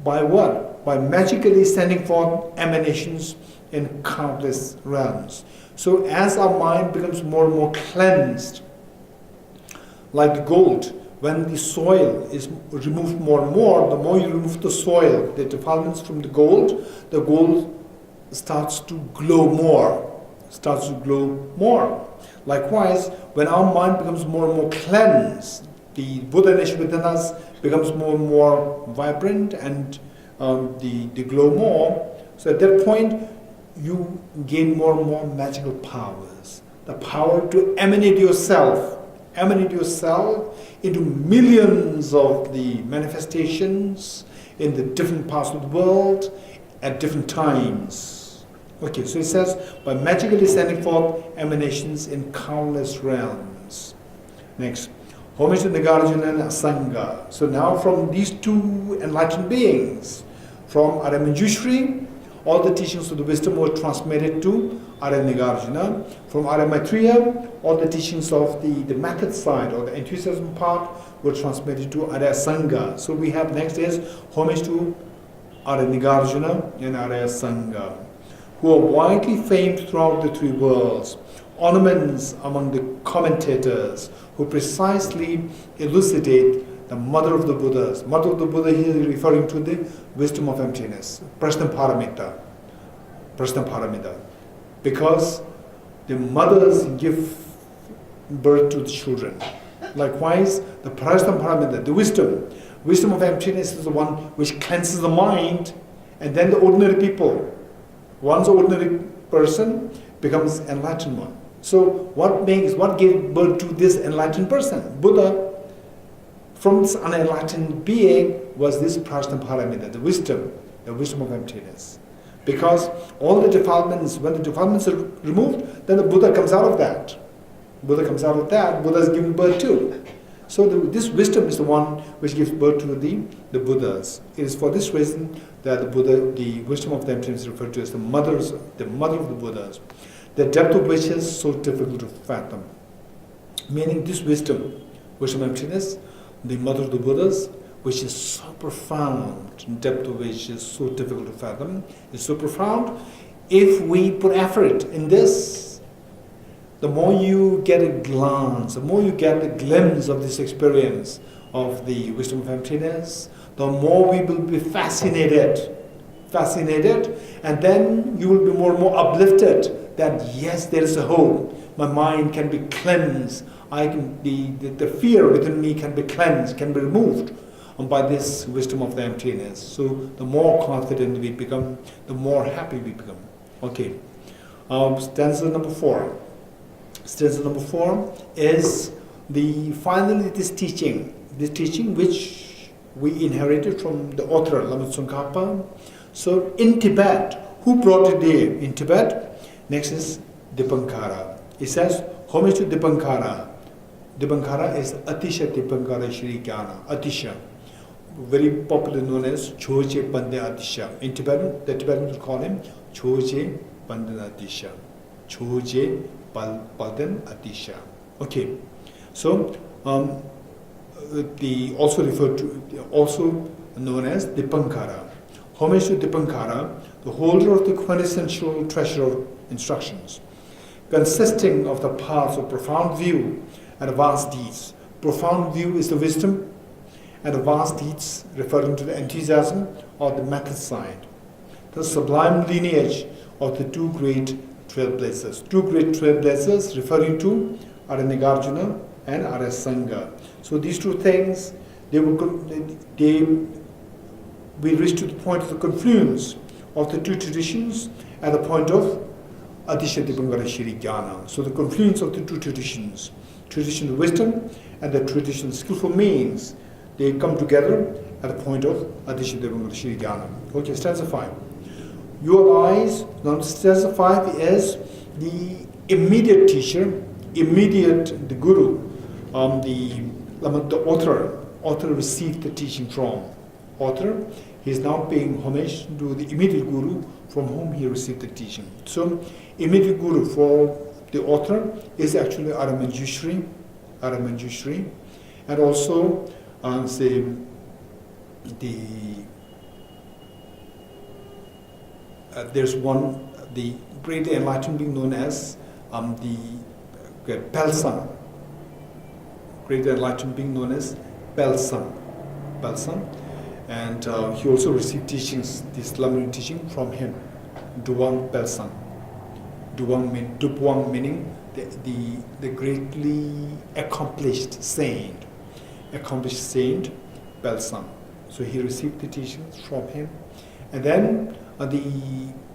by what? By magically sending forth emanations in countless realms. So as our mind becomes more and more cleansed, like the gold, when the soil is removed more and more, the more you remove the soil, the defilements from the gold starts to glow more. Likewise, when our mind becomes more and more cleansed, the Buddha nature within us becomes more and more vibrant and the glow more. So at that point, you gain more and more magical powers. The power to emanate yourself into millions of the manifestations in the different parts of the world at different times. Okay, so it says, by magically sending forth emanations in countless realms. Next, homage to Nagarjuna and Asanga. So now from these two enlightened beings, From Arya Manjushri, all the teachings of the wisdom were transmitted to Arya Nagarjuna. From Arya Maitreya, all the teachings of the method side or the enthusiasm part were transmitted to Arya Sangha. So we have next is homage to Arya Nagarjuna and Arya Sangha, who are widely famed throughout the three worlds, ornaments among the commentators who precisely elucidate the mother of the Buddhas. Mother of the Buddha here is referring to the wisdom of emptiness, Prajna Paramita. Because the mothers give birth to the children. Likewise, the Prajna Paramita, the wisdom of emptiness is the one which cleanses the mind, and then the ordinary people, one's ordinary person becomes enlightened one. So what gave birth to this enlightened person? Buddha, from this unenlightened being, was this Prajna Paramita, the wisdom of emptiness. Because all the defilements, when the defilements are removed, then the Buddha comes out of that. Buddha is giving birth to. So this wisdom is the one which gives birth to the Buddhas. It is for this reason that the wisdom of the emptiness is referred to as the mother of the Buddhas. The depth of which is so difficult to fathom. Meaning this wisdom of emptiness, the mother of the Buddhas, which is so profound, depth of which is so difficult to fathom, is so profound. If we put effort in this, the more you get a glance, the more you get a glimpse of this experience of the wisdom of emptiness, the more we will be fascinated, and then you will be more and more uplifted that yes, there is a hope. My mind can be cleansed. The fear within me can be cleansed, can be removed by this wisdom of the emptiness. So the more confident we become, the more happy we become. Okay. Stanza number 4. Stanza number 4 is finally this teaching which we inherited from the author Lama Tsongkhapa. So in Tibet, who brought it there? In Tibet, next is Dipankara. It says homage to Dipankara. Dipankara is Atisha Dipankara Shri Jnana. Atisha, very popularly known as Choje Pande Atisha. In Tibetan, the Tibetans call him Choje Pande Atisha. Choje Palden Atisha. Okay, so also referred to, also known as Dipankara. Homage to Dipankara, the holder of the quintessential treasure of instructions, consisting of the paths of profound view and vast deeds. Profound view is the wisdom, and the vast deeds referring to the enthusiasm or the method side. The sublime lineage of the two great trailblazers. Two great trailblazers referring to Arya Nagarjuna and Arya Sangha. So these two things, we reach to the point of the confluence of the two traditions at the point of Atisha Dipankara Shri Jnana. So the confluence of the two traditions, tradition of wisdom and the tradition of skillful means, they come together at the point of Atisha Dipankara Shri Jnana. Okay, stanza 5. Your eyes, now stanza 5 is the immediate teacher, the guru, the author received the teaching from. Author, he is now paying homage to the immediate guru from whom he received the teaching. So, immediate guru for the author is actually Arya Manjushri, and also there's one, the great enlightened being known as the Pelsan. Great enlightened being known as Pelsan. And he also received teachings, this Lamrim teaching from him, Duwang Pelsan. Duwang meaning the greatly accomplished saint Pelsan. So he received the teachings from him, and then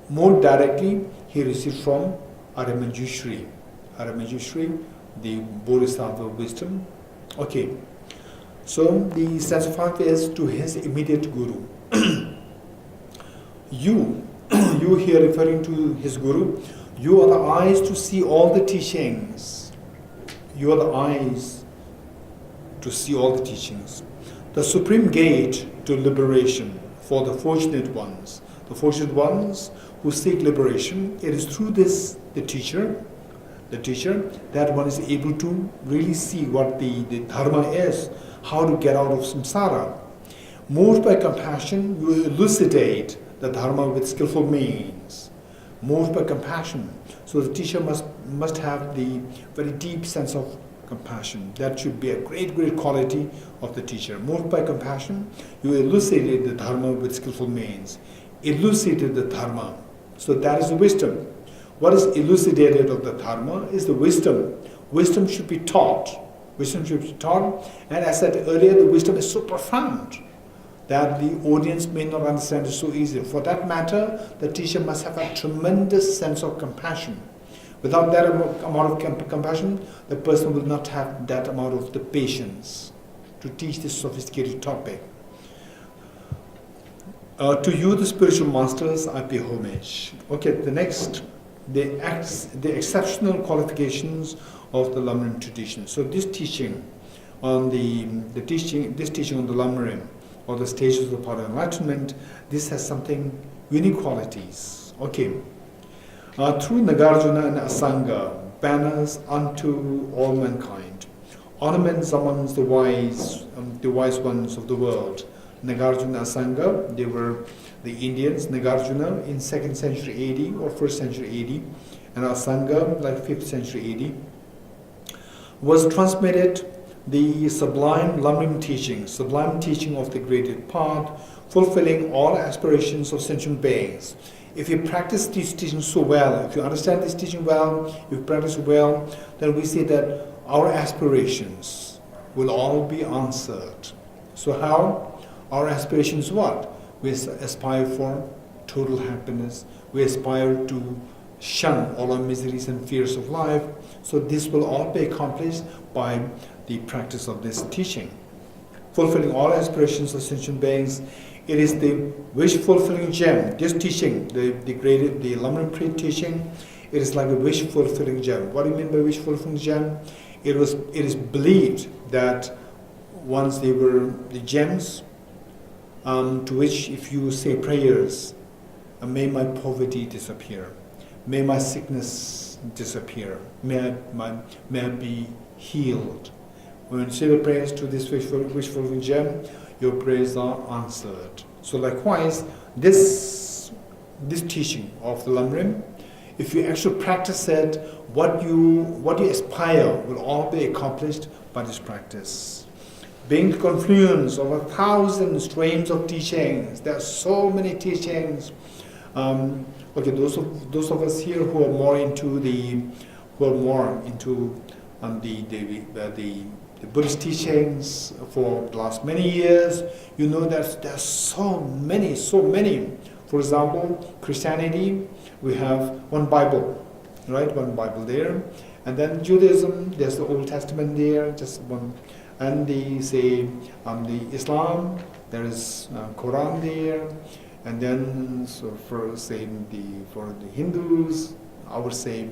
more directly he received from Arya Manjushri, the Bodhisattva of wisdom. Okay. So the stanza 5 is to his immediate guru. You here referring to his guru, you are the eyes to see all the teachings. You are the eyes to see all the teachings. The supreme gate to liberation for the fortunate ones. The fortunate ones who seek liberation, it is through this, the teacher, that one is able to really see what the dharma is, how to get out of samsara. Moved by compassion, you elucidate the dharma with skillful means. Moved by compassion. So the teacher must have the very deep sense of compassion. That should be a great, great quality of the teacher. Moved by compassion, you elucidate the dharma with skillful means. Elucidate the dharma. So that is the wisdom. What is elucidated of the dharma is the wisdom. Wisdom should be taught. Wisdom should be taught. And as I said earlier, the wisdom is so profound that the audience may not understand it so easily. For that matter, the teacher must have a tremendous sense of compassion. Without that amount of compassion, the person will not have that amount of the patience to teach this sophisticated topic. To you, the spiritual masters, I pay homage. Okay, the next, the exceptional qualifications of the Lamrim tradition. So this teaching on this teaching on the Lamrim, or the stages of the path of enlightenment, this has something unique qualities. Okay. Through Nagarjuna and Asanga, banners unto all mankind, ornaments amongst the wise ones of the world. Nagarjuna, Asanga, they were the Indians. Nagarjuna in 2nd century AD or 1st century AD, and Asanga like 5th century AD, was transmitted the sublime Lamrim teaching of the graded path, fulfilling all aspirations of sentient beings. If you practice this teaching so well, if you understand this teaching well, if you practice well, then we see that our aspirations will all be answered. So how? Our aspirations what? We aspire for total happiness. We aspire to shun all our miseries and fears of life. So this will all be accomplished by the practice of this teaching. Fulfilling all aspirations of sentient beings, it is the wish-fulfilling gem. This teaching, the Lamrim teaching, it is like a wish-fulfilling gem. What do you mean by wish-fulfilling gem? It is believed that once they were the gems to which if you say prayers, may my poverty disappear, may my sickness disappear, may I be healed. When you say the prayers to this wish-fulfilling gem, your prayers are answered. So likewise, this teaching of the Lamrim, if you actually practice it, what you aspire will all be accomplished by this practice. Being the confluence of 1,000 streams of teachings, there are so many teachings. Okay, those of us here who are more into the Buddhist teachings for the last many years, you know that there's so many. For example, Christianity, we have one Bible, right? One Bible there. And then Judaism, there's the Old Testament there, just one. And the Islam, there is Quran there. And then for the Hindus, I would say,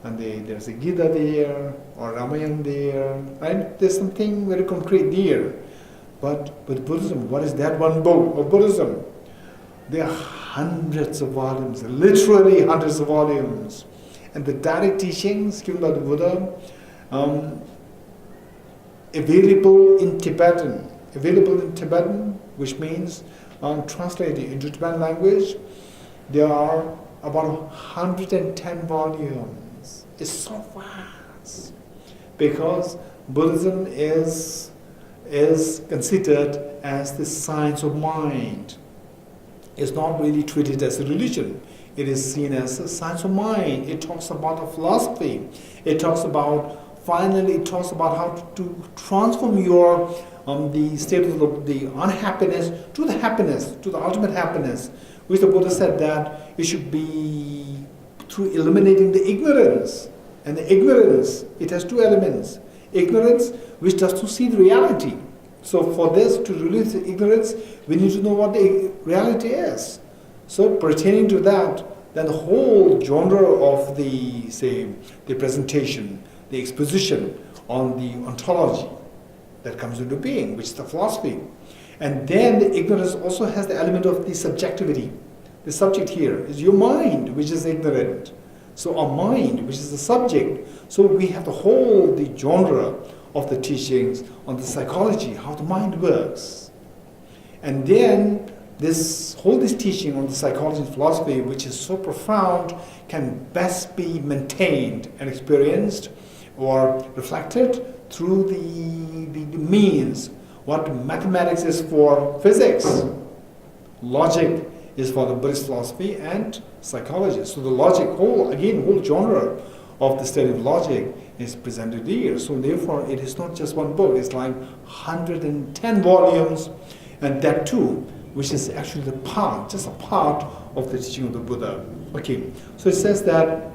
and there's a Gita there, or Ramayana there, right? There's something very concrete there. But Buddhism, what is that one book of Buddhism? There are hundreds of volumes, literally hundreds of volumes. And the direct teachings given by the Buddha, available in Tibetan, which means translated into Tibetan language, there are about 110 volumes. It's so vast because Buddhism is considered as the science of mind. It's not really treated as a religion. It is seen as a science of mind. It talks about a philosophy. It talks about how to transform your the state of the unhappiness to the happiness, to the ultimate happiness, which the Buddha said that it should be through eliminating the ignorance. And the ignorance, it has two elements. Ignorance, which does not see the reality. So for this, to release the ignorance, we need to know what the reality is. So pertaining to that, then the whole genre of the presentation, the exposition on the ontology that comes into being, which is the philosophy. And then the ignorance also has the element of the subjectivity. The subject here is your mind, which is ignorant. So our mind, which is the subject. So we have the whole, the genre of the teachings on the psychology, how the mind works. And then this teaching on the psychology and philosophy, which is so profound, can best be maintained and experienced or reflected through the means. What mathematics is for physics, logic is for the Buddhist philosophy and psychology. So the logic, whole genre of the study of logic is presented here. So therefore, it is not just one book. It's like 110 volumes, and that too, which is actually just a part of the teaching of the Buddha. Okay, so it says that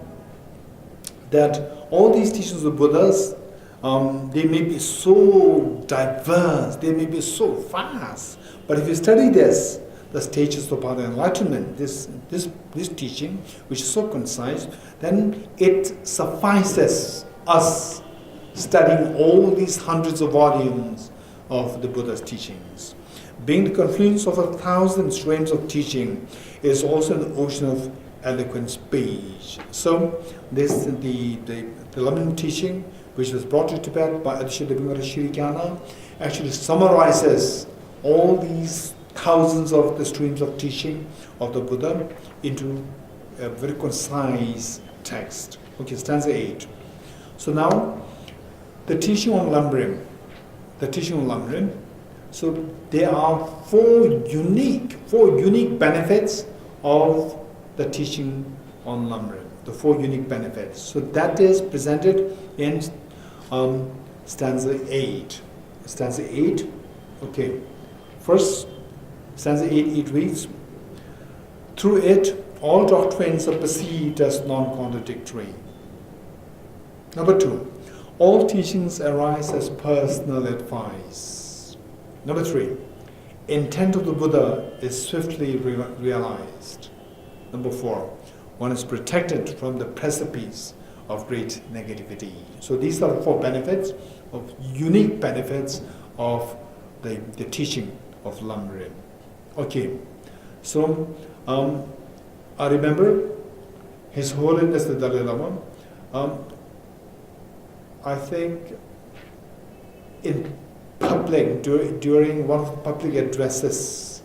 all these teachings of Buddhas, they may be so diverse, they may be so vast, but if you study this, the stages of path of enlightenment, this teaching, which is so concise, then it suffices us studying all these hundreds of volumes of the Buddha's teachings. Being the confluence of 1,000 streams of teaching is also an ocean of eloquent speech. So this the enlightenment teaching, which was brought to Tibet by Geshe Dorji Damdul, actually summarizes all these thousands of the streams of teaching of the Buddha into a very concise text. Okay, stanza 8. So now, the teaching on Lamrim. So there are four unique benefits of the teaching on Lamrim. The four unique benefits. So that is presented in stanza 8. Stanza 8. Okay. First, stanza 8, it reads, through it, all doctrines are perceived as non-contradictory. Number 2, all teachings arise as personal advice. Number 3, intent of the Buddha is swiftly realized. Number 4, one is protected from the precipice of great negativity. So these are the four benefits, unique benefits of the teaching of Lamrim. Okay, so I remember His Holiness the Dalai Lama. I think in public, during one of the public addresses,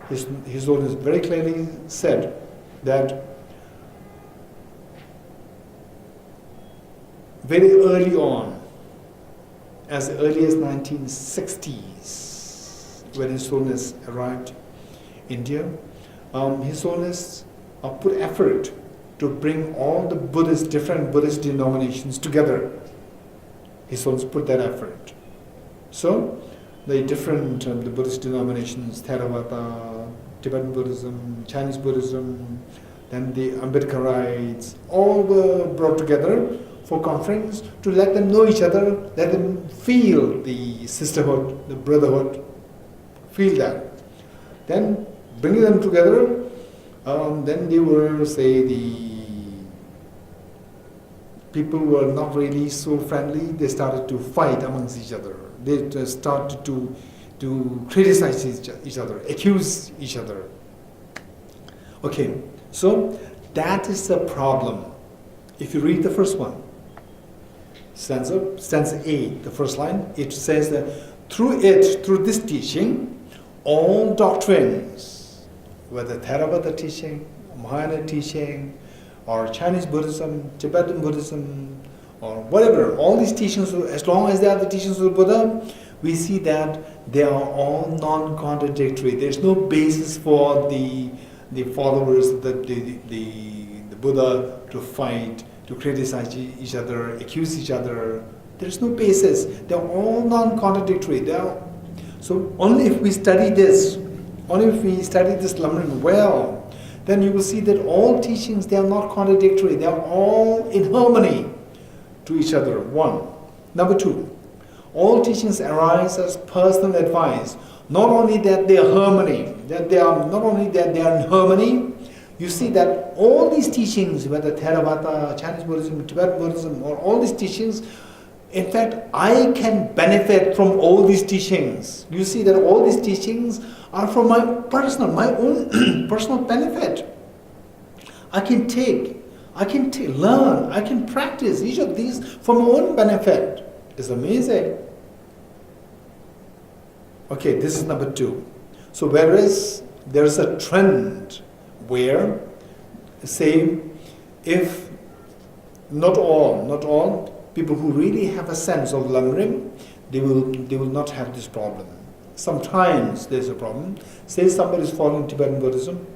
His Holiness very clearly said that very early on, as early as 1960s, when His Holiness arrived in India, His Holiness put effort to bring all the different Buddhist denominations together. His Holiness put that effort. So, the different the Buddhist denominations, Theravada, Tibetan Buddhism, Chinese Buddhism, then the Ambedkarites, all were brought together for conference to let them know each other, let them feel the sisterhood, the brotherhood, feel that. Then bringing them together, then they were, say, the people were not really so friendly. They started to fight amongst each other. They started to criticize each other, accuse each other. Okay, so that is the problem. If you read the first one, stanza 8, the first line, it says that through this teaching, all doctrines, whether Theravada teaching, Mahayana teaching, or Chinese Buddhism, Tibetan Buddhism, or whatever, all these teachings, as long as they are the teachings of the Buddha, we see that they are all non-contradictory. There's no basis for the followers of the Buddha to fight, to criticize each other, accuse each other. There's no basis. They're all non-contradictory. So only if we study this Lamrim well, then you will see that all teachings, they are not contradictory. They are all in harmony to each other. 1. Number 2, all teachings arise as personal advice. Not only that they are in harmony, you see that all these teachings, whether Theravada, Chinese Buddhism, Tibetan Buddhism, or all these teachings, In fact, I can benefit from all these teachings. You see that all these teachings are for my own personal benefit. I can learn, I can practice each of these for my own benefit. It's amazing. Okay, this is number 2. So whereas there is a trend where, say, if not all people who really have a sense of lemrim, they will not have this problem. Sometimes there's a problem. Say somebody is following Tibetan Buddhism,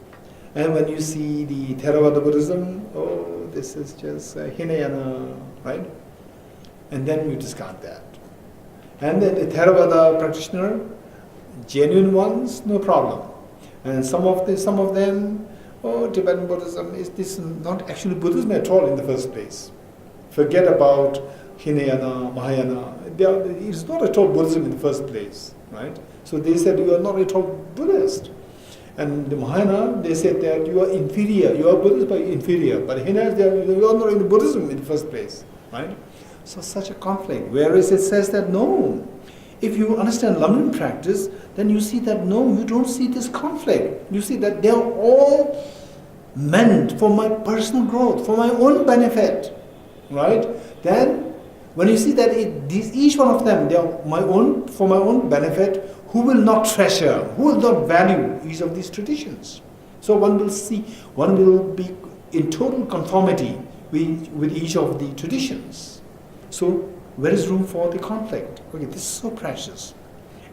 and when you see the Theravada Buddhism, oh, this is just Hinayana, right? And then you discard that. And then the Theravada practitioner, genuine ones, no problem. And some of them, oh, Tibetan Buddhism this is not actually Buddhism at all in the first place. Forget about Hinayana, Mahayana. It's not at all Buddhism in the first place, right? So they said you are not at all Buddhist. And the Mahayana, they said that you are inferior. You are Buddhist but inferior. But Hinayana, you are not in Buddhism in the first place, right? So such a conflict. Whereas it says that no. If you understand lemrim practice, then you see that no, you don't see this conflict. You see that they are all meant for my personal growth, for my own benefit, right? Then, when you see that each one of them, they are for my own benefit, who will not treasure, who will not value each of these traditions? So one will be in total conformity with each of the traditions. So where is room for the conflict? Okay, this is so precious.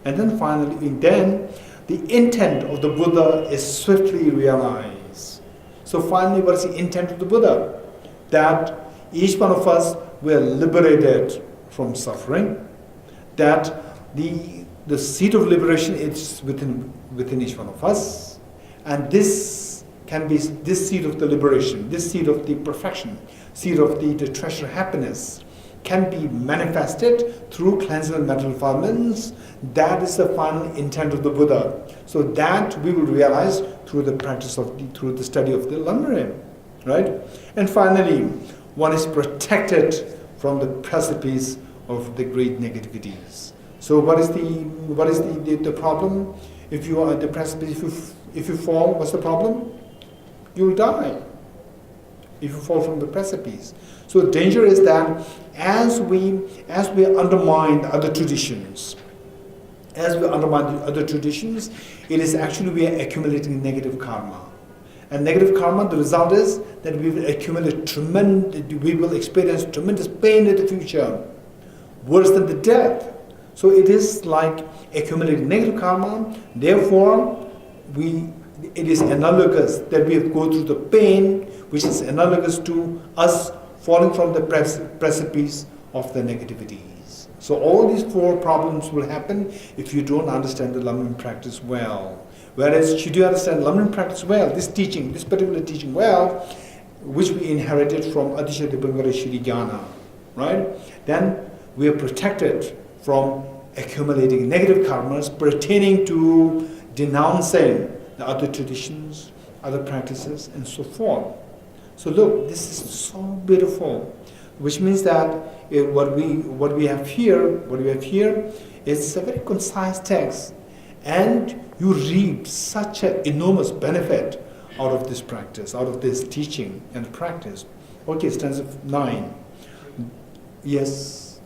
And then finally, the intent of the Buddha is swiftly realized. So finally, what is the intent of the Buddha? That each one of us were liberated from suffering, that the seed of liberation is within each one of us, and this can be this seed of the liberation, this seed of the perfection, seed of the treasure happiness, can be manifested through cleansing of mental defilements. That is the final intent of the Buddha. So that we will realize through the practice through the study of the lemrim, right? And finally, one is protected from the precipice of the great negativities. So what is the problem? If you are at the precipice, if you fall, what's the problem? You will die if you fall from the precipice. So the danger is that as we undermine other traditions, it is actually we are accumulating negative karma. And negative karma, the result is that we will experience tremendous pain in the future, worse than the death. So it is like accumulating negative karma. Therefore, it is analogous that we go through the pain, which is analogous to us falling from the precipice of the negativities. So all these 4 problems will happen if you don't understand the lemrim practice well. Whereas should you understand lemrim practice well, this particular teaching well, which we inherited from Adisha Dibangara Shri Jnana, right? Then we are protected from accumulating negative karmas pertaining to denouncing the other traditions, other practices, and so forth. So look, this is so beautiful, which means that what we have here is a very concise text, and you reap such an enormous benefit out of this practice, out of this teaching and practice. Okay, stanza 9. Yes.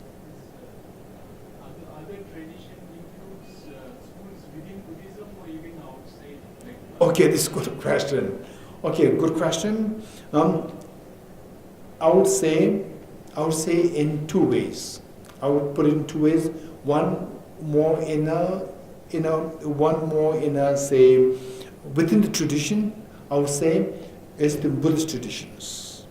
Other tradition includes schools within Buddhism or even outside? Okay, this is a good question. Okay, good question. I would say in 2 ways. I would put it in 2 ways. One more in say within the tradition. I would say is the Buddhist traditions.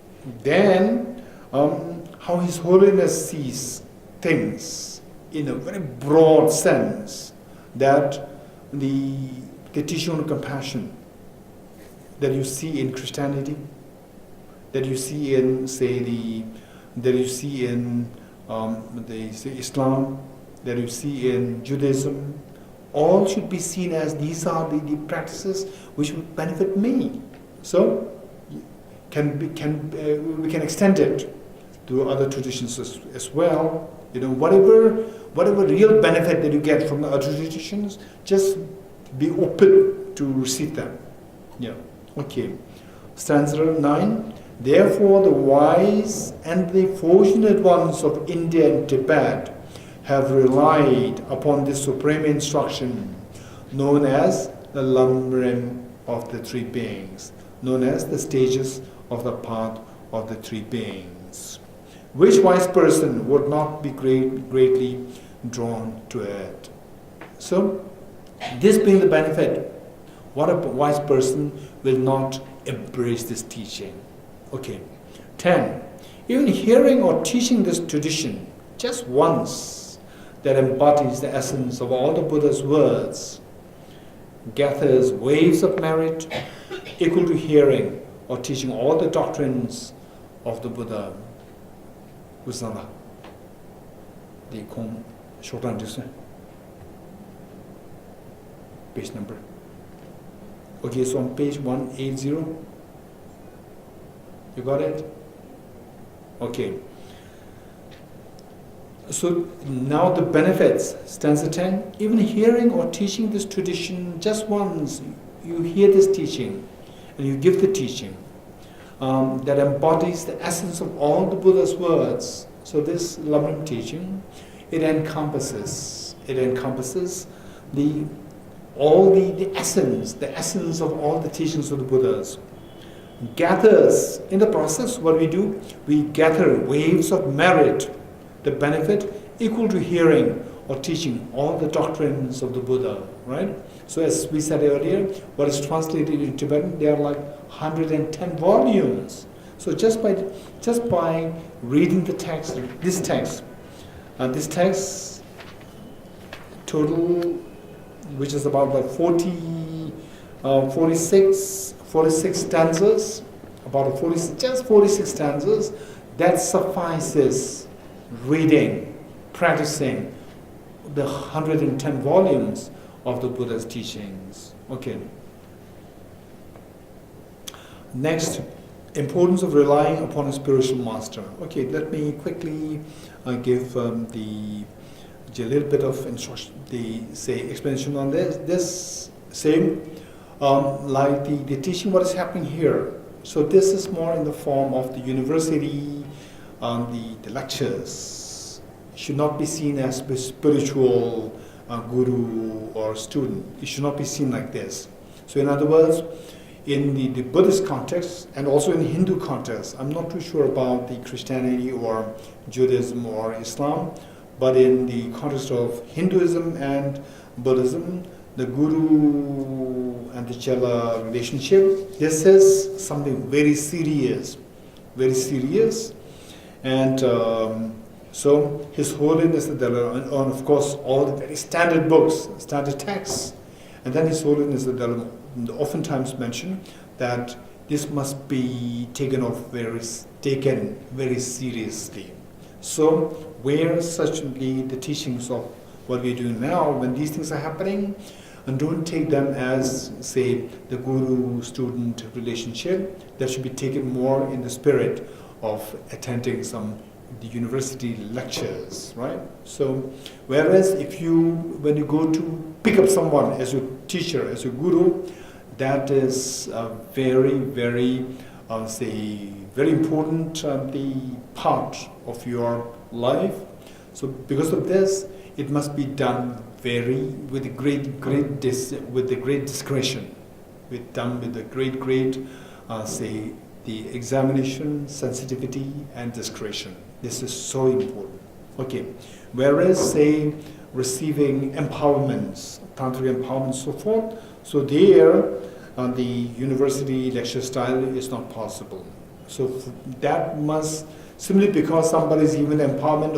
Then how His Holiness sees things in a very broad sense, that the teaching on compassion that you see in Christianity, that you see in Islam, that you see in Judaism, all should be seen as these are the practices which will benefit me. So we can extend it to other traditions as well, Whatever real benefit that you get from the other traditions, just be open to receive them. Yeah. Okay. Stanza 9. Therefore, the wise and the fortunate ones of India and Tibet have relied upon this supreme instruction, known as the Lamrim of the three beings, known as the stages of the path of the three beings. Which wise person would not be greatly drawn to it? So, this being the benefit, what a wise person will not embrace this teaching? Okay. 10. Even hearing or teaching this tradition just once that embodies the essence of all the Buddha's words gathers waves of merit equal to hearing or teaching all the doctrines of the Buddha. Usana. The Kong shorthand is page number. Okay, so on page 180. You got it? Okay. So now the benefits, stanza 10. Even hearing or teaching this tradition just once, you hear this teaching and you give the teaching that embodies the essence of all the Buddha's words. So this Lamrim teaching, it encompasses the essence of all the teachings of the Buddhas. Gathers, in the process, what we do, we gather waves of merit, the benefit equal to hearing or teaching all the doctrines of the Buddha, right? So as we said earlier, what is translated in Tibetan, there are like 110 volumes. So just by reading the text, this text total, which is about like 46 stanzas, about 46 stanzas, that suffices reading, practicing the 110 volumes of the Buddha's teachings. Okay. Next, importance of relying upon a spiritual master. Okay, let me quickly give a little bit of instruction, explanation on this. This same, like the teaching, what is happening here. So this is more in the form of the university, the lectures. It should not be seen as a spiritual guru or student. It should not be seen like this. So in other words, in the Buddhist context and also in the Hindu context, I'm not too sure about the Christianity or Judaism or Islam, but in the context of Hinduism and Buddhism, the guru and the chela relationship, this is something very serious, and so His Holiness the Dalai Lama, and of course all the very standard books, standard texts, and then His Holiness the Dalai Lama oftentimes mention that this must be taken very seriously. So where such the teachings of what we're doing now, when these things are happening, and don't take them as, say, the guru-student relationship. That should be taken more in the spirit of attending the university lectures, right? So, whereas when you go to pick up someone as your teacher, as your guru, that is a very, very, very important the part of your life. So, because of this, it must be done with the great discretion, the examination, sensitivity, and discretion. This is so important. Okay. Whereas, say, receiving empowerments, tantric empowerment, so forth. So there, the university lecture style is not possible. So that must. Simply because somebody is giving empowerment,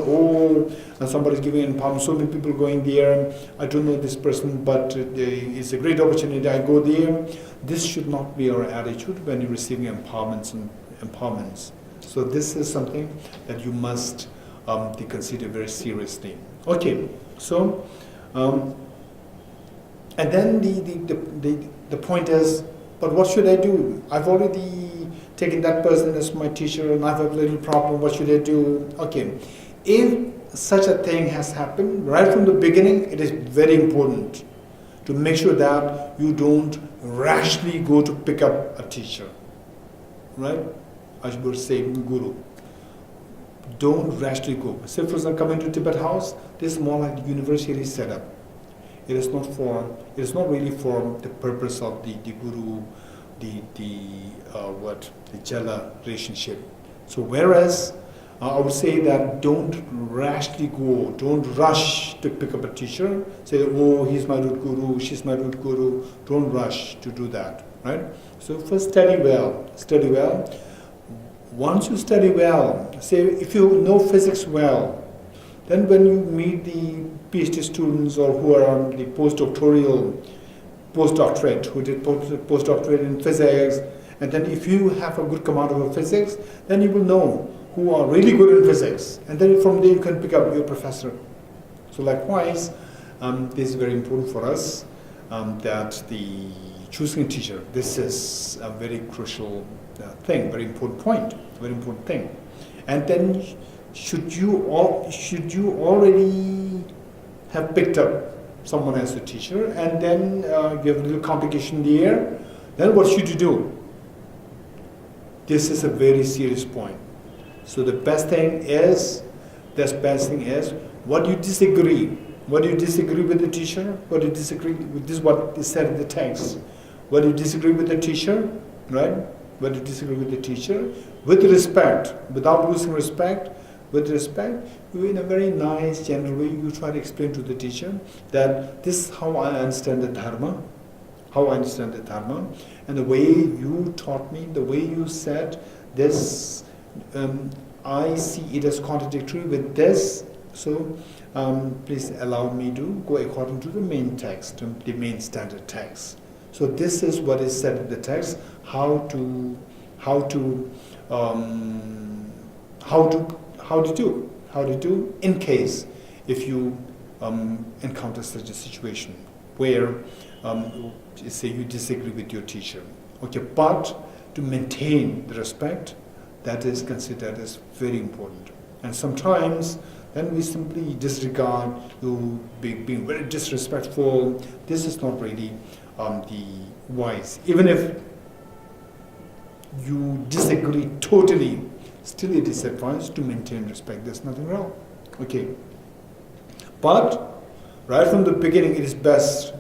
and somebody is giving empowerment, so many people going there, I don't know this person, but it's a great opportunity, I go there. This should not be our attitude when you're receiving empowerments. So this is something that you must consider very seriously. Okay, so, and then the point is, but what should I do? I've already taken that person as my teacher and I have a little problem, what should I do? Okay, if such a thing has happened, right from the beginning, it is very important to make sure that you don't rashly go to pick up a teacher, right? I would say guru. Don't rashly go. Say for example, coming to Tibet House, this is more like the university setup. It is not really for the purpose of the guru, the jala relationship. So whereas I would say that don't rashly go, don't rush to pick up a teacher, say, oh, he's my root guru, she's my root guru, don't rush to do that, right? So first study well. Once you study well, say if you know physics well, then when you meet the PhD students or who are on the postdoctorate, who did postdoctorate in physics, and then if you have a good command over physics, then you will know who are really good in physics, and then from there you can pick up your professor. So likewise, this is very important for us, that the choosing a teacher, this is a very crucial thing, very important point, very important thing. And then should you already have picked up someone as a teacher, and then you have a little complication in the air, then what should you do? This is a very serious point. So the best thing is, what do you disagree? What do you disagree with the teacher? What do you disagree with this? What is said in the text? What do you disagree with the teacher? Right? What do you disagree with the teacher? With respect, without losing respect. With respect, you in a very nice, gentle way, you try to explain to the teacher that this is how I understand the dharma, and the way you taught me, the way you said this, I see it as contradictory with this, so please allow me to go according to the main text, the main standard text. So this is what is said in the text, how to do in case if you encounter such a situation where say you disagree with your teacher. Okay, but to maintain the respect, that is considered as very important. And sometimes then we simply disregard, you being very disrespectful. This is not really the wise. Even if you disagree totally, still it is advised to maintain respect. There's nothing wrong. Okay. But right from the beginning, it is best,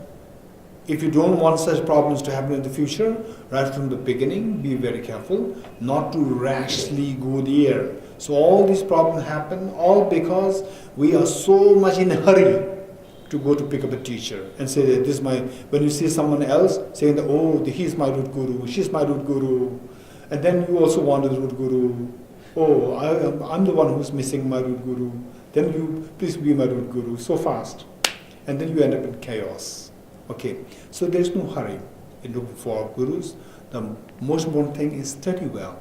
if you don't want such problems to happen in the future, right from the beginning, be very careful not to rashly go there. So all these problems happen all because we are so much in a hurry to go to pick up a teacher and say that this is my, when you see someone else saying that, oh, he's my root guru, she's my root guru, and then you also want the root guru. Oh, I'm the one who's missing my root guru. Then you, please be my root guru, so fast. And then you end up in chaos. Okay, so there's no hurry in looking for gurus. The most important thing is study well.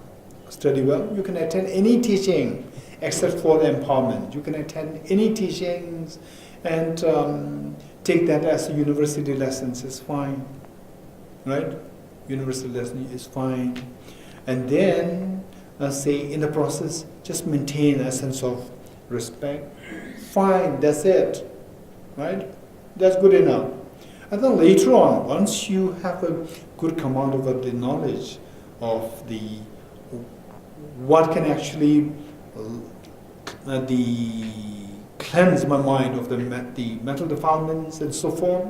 Study well. You can attend any teaching except for the empowerment. You can attend any teachings and take that as a university lessons is fine. Right? University lesson is fine. And then, say in the process, just maintain a sense of respect. Fine, that's it. Right? That's good enough. And then later on, once you have a good command over the knowledge of the what can actually cleanse my mind of the mental defilements and so forth,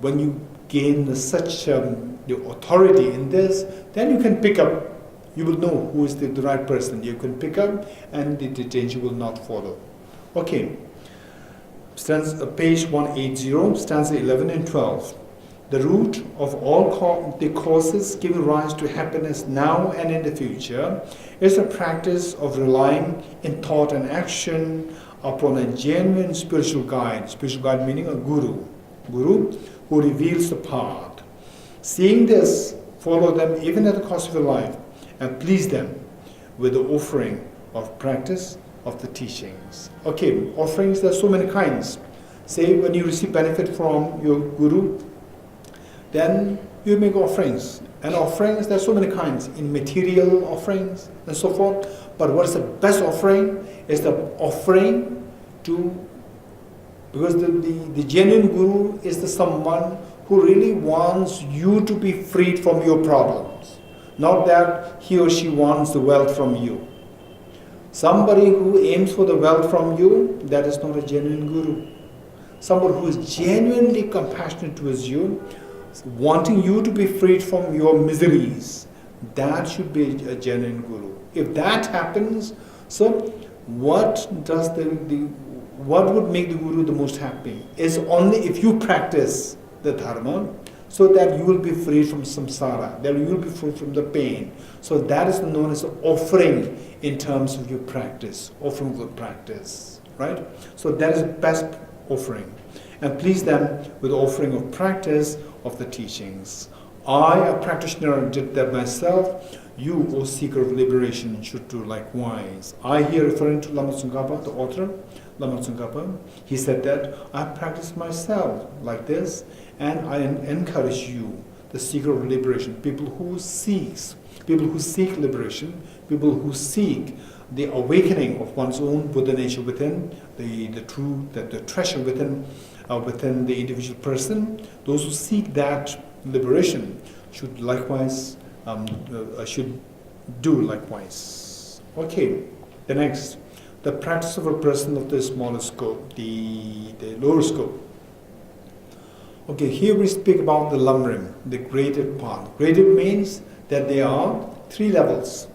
when you gain such the authority in this, then you can pick up, you will know who is the right person. You can pick up and the danger will not follow. Okay. Page 180, stanza 11 and 12. The root of all the causes giving rise to happiness now and in the future is a practice of relying in thought and action upon a genuine spiritual guide. Spiritual guide meaning a guru. Guru who reveals the path. Seeing this, follow them even at the cost of your life and please them with the offering of practice of the teachings. Okay, offerings, there are so many kinds. Say when you receive benefit from your guru, then you make offerings. And offerings, there are so many kinds, in material offerings and so forth. But what is the best offering? Is the offering to, because the genuine guru is the someone who really wants you to be freed from your problems, not that he or she wants the wealth from you. Somebody who aims for the wealth from you, that is not a genuine guru. Somebody who is genuinely compassionate towards you, wanting you to be freed from your miseries, that should be a genuine guru. If that happens, so what would make the guru the most happy is only if you practice the dharma, so that you will be free from samsara, that you will be free from the pain. So that is known as offering in terms of your practice, offering the practice, right? So that is the best offering. And please them with the offering of practice of the teachings. I, a practitioner, did that myself. You, O seeker of liberation, should do likewise. I here referring to Lama Tsongkhapa, the author, Lama Tsongkhapa, he said that I practiced myself like this, and I encourage you, the seeker of liberation, people who seek liberation, people who seek the awakening of one's own Buddha nature within, the truth, the treasure within the individual person. Those who seek that liberation should likewise should do likewise. Okay, the next, the practice of a person of the smaller scope, the lower scope. Okay, here we speak about the lamrim, the graded path. Graded means that there are three levels,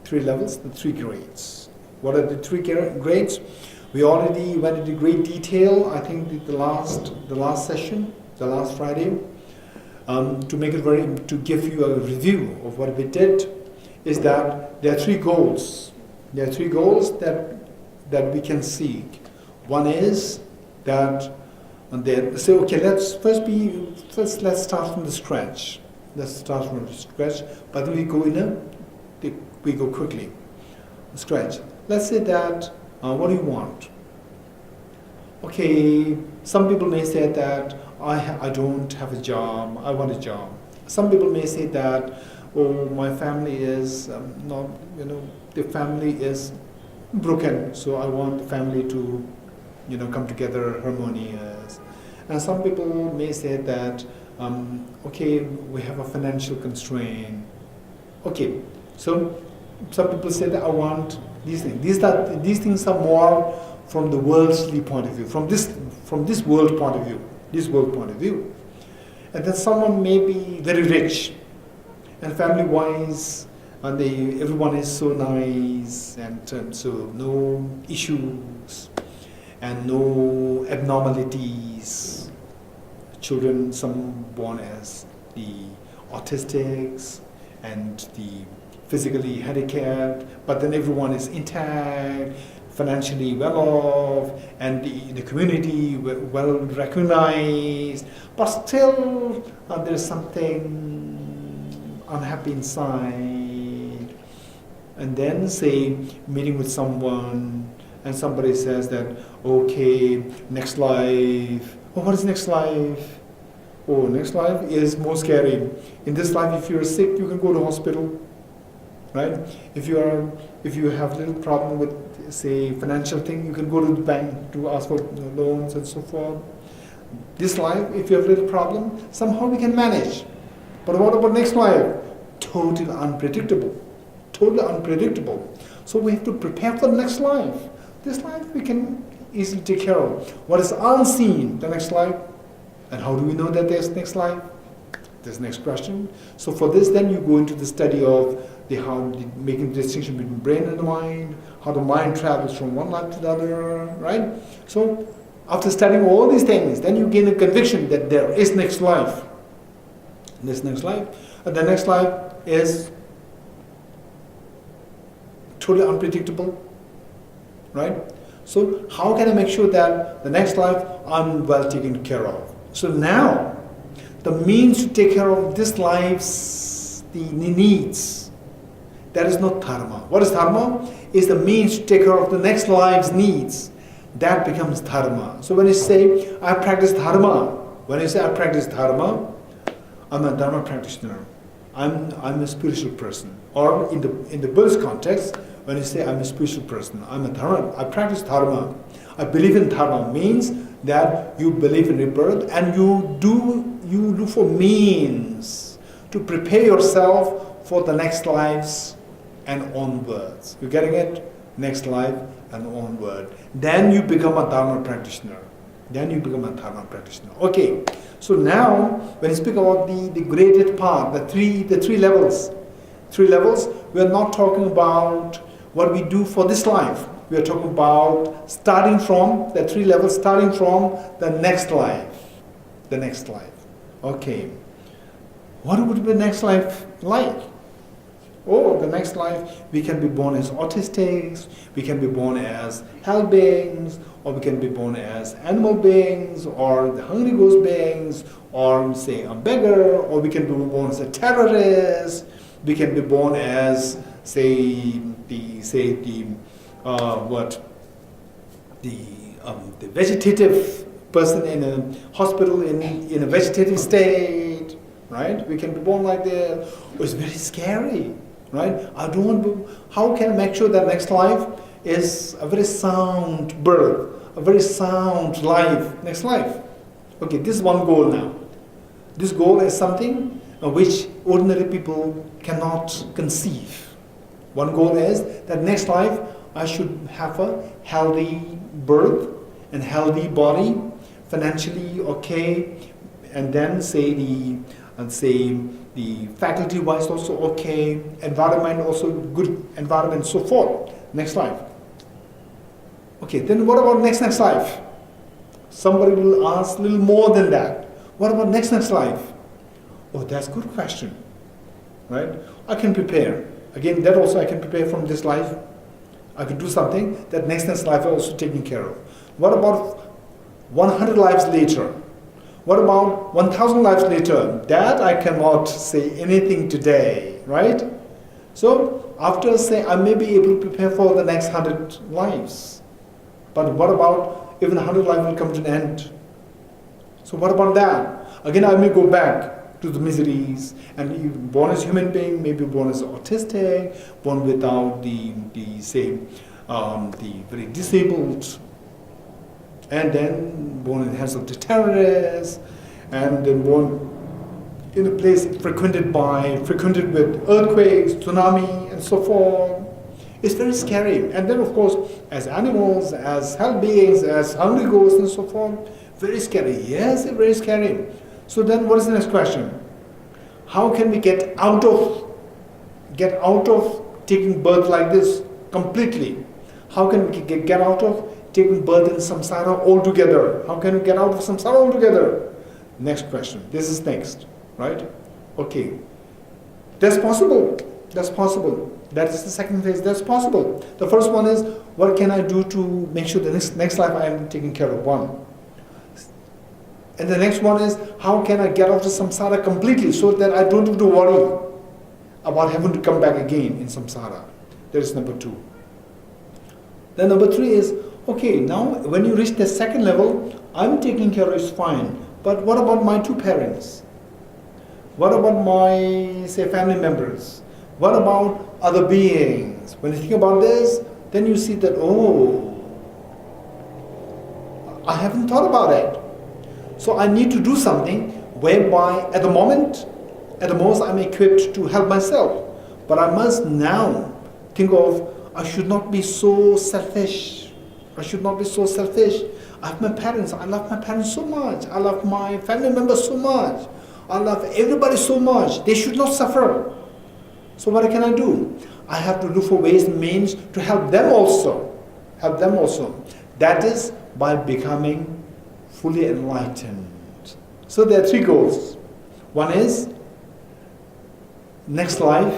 the three grades. What are the three grades? We already went into great detail, I think the last session, the last Friday. To make it to give you a review of what we did, is that there are three goals. There are three goals that we can seek. One is that, and then say, okay, let's start from the scratch. Let's start from the scratch, but we go quickly. Scratch. Let's say that, what do you want? Okay, some people may say that I don't have a job, I want a job. Some people may say that, oh, my family is the family is broken, so I want the family to, come together harmonious. And some people may say that, okay, we have a financial constraint. Okay, so some people say that I want these things. These things are more from the worldly point of view, from this world point of view. And then someone may be very rich, and family-wise, and everyone is so nice, and so no issues, and no abnormalities. Children, some born as the autistics, and the physically handicapped, but then everyone is intact, financially well off, and the community well recognized, but still there's something unhappy inside. And then say meeting with someone, and somebody says that, okay, next life. Oh, what is next life? Oh, next life is more scary. In this life, if you're sick, you can go to hospital, right? If you have a little problem with, say, financial thing, you can go to the bank to ask for loans and so forth. This life, if you have a little problem, somehow we can manage. But what about next life? Totally unpredictable. So we have to prepare for the next life. This life we can easily take care of. What is unseen, the next life? And how do we know that there's next life? This next question. So for this, then you go into the study of making the distinction between brain and the mind, how the mind travels from one life to the other, right? So after studying all these things, then you gain a conviction that there is next life. This next life, and the next life is totally unpredictable, right? So how can I make sure that the next life I'm well taken care of? So now, the means to take care of this life's the needs, that is not dharma. What is dharma? Is the means to take care of the next life's needs. That becomes dharma. So when you say, I practice dharma, I'm a dharma practitioner. I'm a spiritual person. Or in the Buddhist context, when you say I'm a spiritual person, I'm a dharma, I practice dharma, I believe in dharma, means that you believe in rebirth and you look for means to prepare yourself for the next lives and onwards. You getting it? Next life and onward. Then you become a dharma practitioner. Okay. So now, when you speak about the graded path, the three levels, we are not talking about what we do for this life. We are talking about starting from the three levels, starting from the next life. Okay. What would be the next life like? Oh, the next life, we can be born as autistics, we can be born as hell beings, or we can be born as animal beings, or the hungry ghost beings, or say a beggar, or we can be born as a terrorist, we can be born as the vegetative person in a hospital in a vegetative state, right? We can be born like that. It's very scary, right? I don't want to. How can I make sure that next life is a very sound birth, a very sound life, next life? Okay, this is one goal now. This goal is something which ordinary people cannot conceive. One goal is that next life I should have a healthy birth and healthy body, financially okay, and then say the faculty-wise also okay, environment also good environment, so forth. Next life. Okay, then what about next life? Somebody will ask a little more than that. What about next life? Oh, that's a good question, right? I can prepare. Again, that also I can prepare from this life. I can do something that next life are also taken care of. What about 100 lives later? What about 1,000 lives later? That I cannot say anything today, right? So after say I may be able to prepare for the next 100 lives. But what about even 100 lives will come to an end? So what about that? Again, I may go back to the miseries, and born as human being, maybe born as autistic, born without the very disabled, and then born in the hands of the terrorists, and then born in a place frequented with earthquakes, tsunami, and so forth. It's very scary. And then, of course, as animals, as hell beings, as hungry ghosts, and so forth, very scary. Yes, it's very scary. So then, what is the next question? How can we get out of taking birth like this completely? How can we get out of taking birth in samsara altogether? How can we get out of samsara altogether? Next question. This is next, right? Okay. That's possible. That is the second phase. That's possible. The first one is, what can I do to make sure the next life I am taking care of? One. And the next one is, how can I get out of samsara completely so that I don't have to worry about having to come back again in samsara? That is number 2. Then number 3 is, okay, now when you reach the second level, I'm taking care of it's fine. But what about my 2 parents? What about my, say, family members? What about other beings? When you think about this, then you see that, oh, I haven't thought about it. So I need to do something whereby at the most I'm equipped to help myself. But I must now think of, I should not be so selfish. I have my parents. I love my parents so much. I love my family members so much. I love everybody so much. They should not suffer. So what can I do? I have to look for ways and means to help them also. That is by becoming fully enlightened. So there are 3 goals. One is next life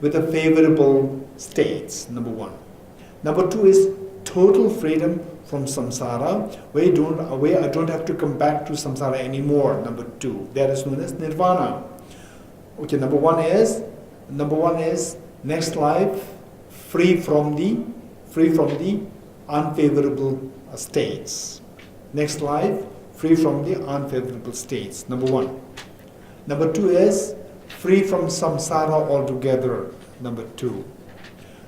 with a favorable states, number 1. Number 2 is total freedom from samsara, where I don't have to come back to samsara anymore, number 2. That is known as nirvana. Okay, number one is next life free from the unfavorable states. Next life free from the unfavorable states, number 1. Number 2 is free from samsara altogether, number 2.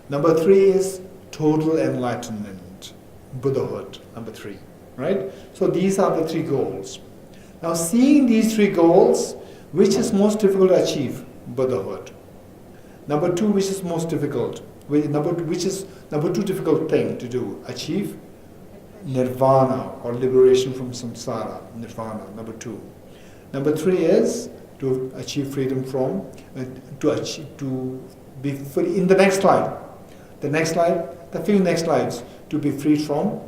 Number 3 is total enlightenment, Buddhahood, number 3, right? So these are the 3 goals. Now seeing these 3 goals, which is most difficult to achieve? Buddhahood. Number 2, which is most difficult? Which is number 2 difficult thing to do? Achieve nirvana or liberation from samsara, nirvana, number 2. Number 3 is to achieve freedom from, to be free in the next life. The next life, the few next lives, to be freed from,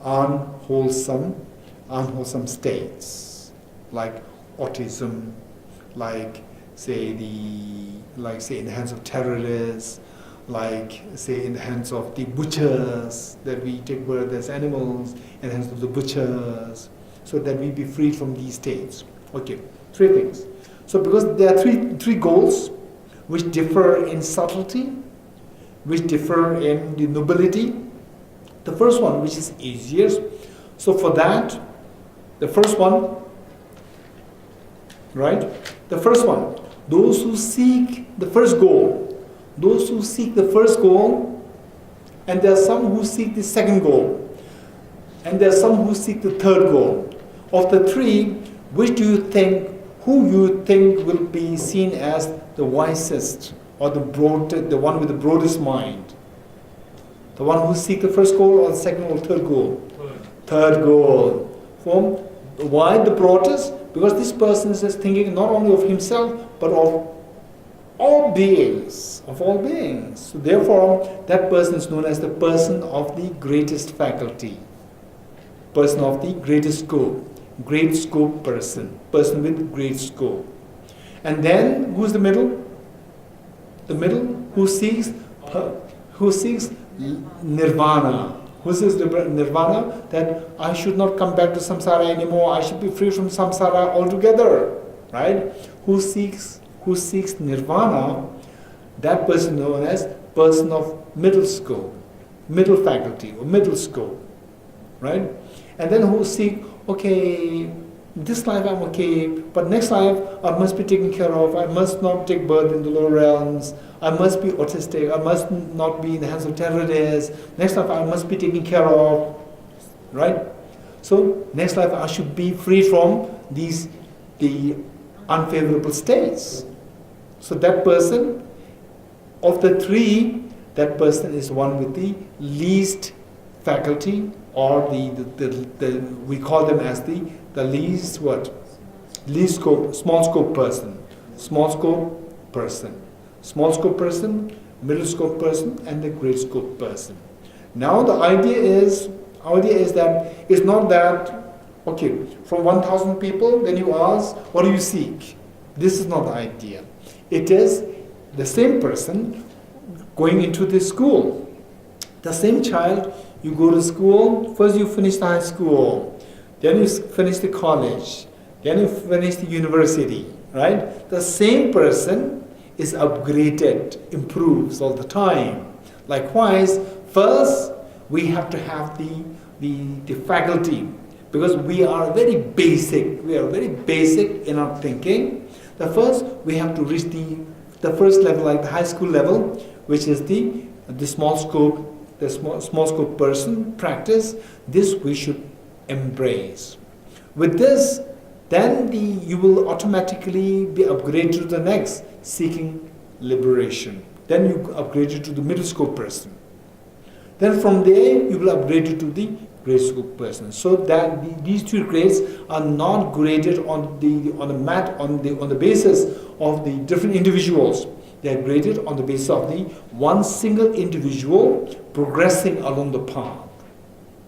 unwholesome states, like autism, like say in the hands of terrorists, like say in the hands of the butchers, that we take birth as animals, in the hands of the butchers, so that we be freed from these states. Okay, 3 things. So because there are three goals which differ in subtlety, which differ in the nobility. The first one, which is easier, so for that, the first one, right? The first one, those who seek the first goal, and there are some who seek the second goal, and there are some who seek the third goal. Of the 3, who you think will be seen as the wisest, or the one with the broadest mind? The one who seeks the first goal, or the second or third goal? Third goal. Why the broadest? Because this person is thinking not only of himself, but of all beings, So therefore, that person is known as the person of the greatest faculty, person of the greatest scope, great scope person with great scope. And then, who's the middle? The middle, who seeks nirvana. Who seeks nirvana? That I should not come back to samsara anymore. I should be free from samsara altogether, right? Who seeks nirvana? That person known as person of middle scope, middle faculty or middle scope, right? And then who seek, okay, this life I'm okay, but next life I must be taken care of. I must not take birth in the lower realms. I must be autistic. I must not be in the hands of terrorists. Next life I must be taken care of, right? So next life I should be free from the unfavorable states. So that person, of the 3, that person is one with the least faculty, or we call them as the least what? Least scope, small scope person, middle scope person, and the great scope person. Now the idea is that it's not that, okay, from 1,000 people, then you ask, what do you seek? This is not the idea. It is the same person going into the school. The same child, you go to school, first you finish the high school, then you finish the college, then you finish the university, right? The same person is upgraded, improves all the time. Likewise, first we have to have the faculty, because we are very basic in our thinking. The first, we have to reach the first level, like the high school level, which is the small scope, small scope person practice. This we should embrace. With this, then you will automatically be upgraded to the next, seeking liberation. Then you upgrade it to the middle scope person. Then from there, you will upgrade it to the great scope person. So that these 3 grades are not graded on the basis of the different individuals. They are graded on the basis of the one single individual progressing along the path.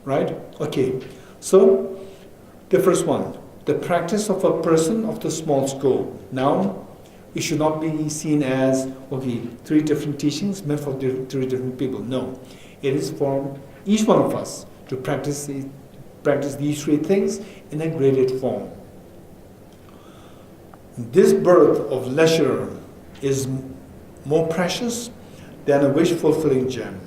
Right? Okay. So the first one, the practice of a person of the small scope. Now, it should not be seen as, okay, 3 different teachings meant for 3 different people. No. It is for each one of us to practice these 3 things in a graded form. This birth of leisure is more precious than a wish-fulfilling gem.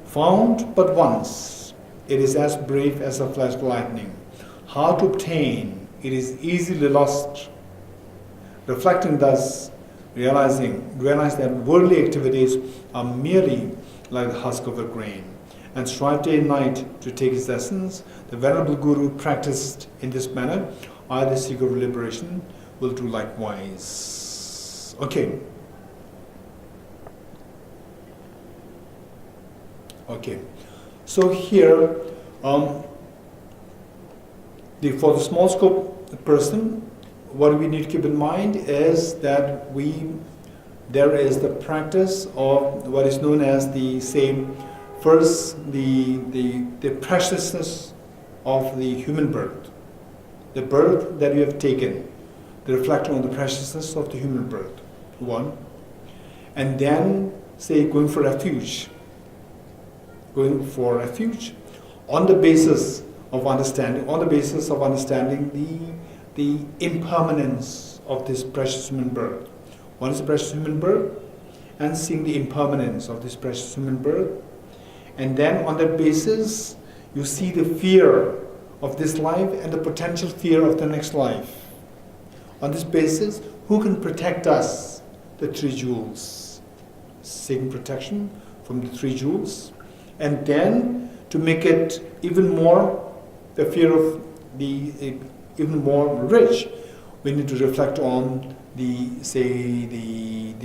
Found but once, it is as brief as a flash of lightning. Hard to obtain, it is easily lost. Reflecting thus, realize that worldly activities are merely like the husk of a grain, and strive day and night to take its essence. The Venerable Guru practiced in this manner. I, the seeker of liberation, will do likewise. Okay. Okay. So here, for the small scope person, what we need to keep in mind is that there is the practice of what is known as the preciousness of the human birth. The birth that you have taken, the reflection on the preciousness of the human birth, one. And then, say, going for refuge on the basis of understanding the impermanence of this precious human birth. One is the precious human birth, and seeing the impermanence of this precious human birth. And then on that basis, you see the fear of this life and the potential fear of the next life. On this basis, who can protect us? The three jewels. Seeking protection from the three jewels. And then, to make it even more, the fear of the even more rich, we need to reflect on the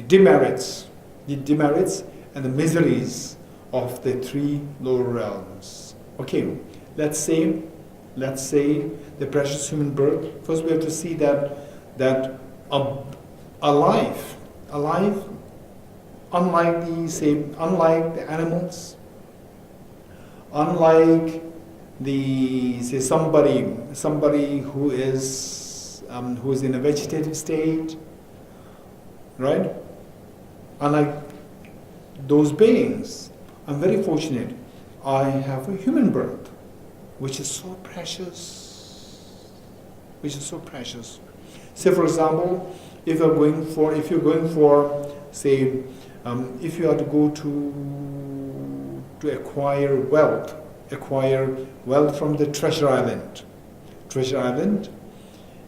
demerits and the miseries of the three lower realms. Okay, let's say the precious human birth. First, we have to see that a life, unlike the animals, unlike somebody who is in a vegetative state, right? Unlike those beings, I'm very fortunate. I have a human birth, which is so precious. Say, for example, if you're going for, say, if you are to go to acquire wealth from the treasure island,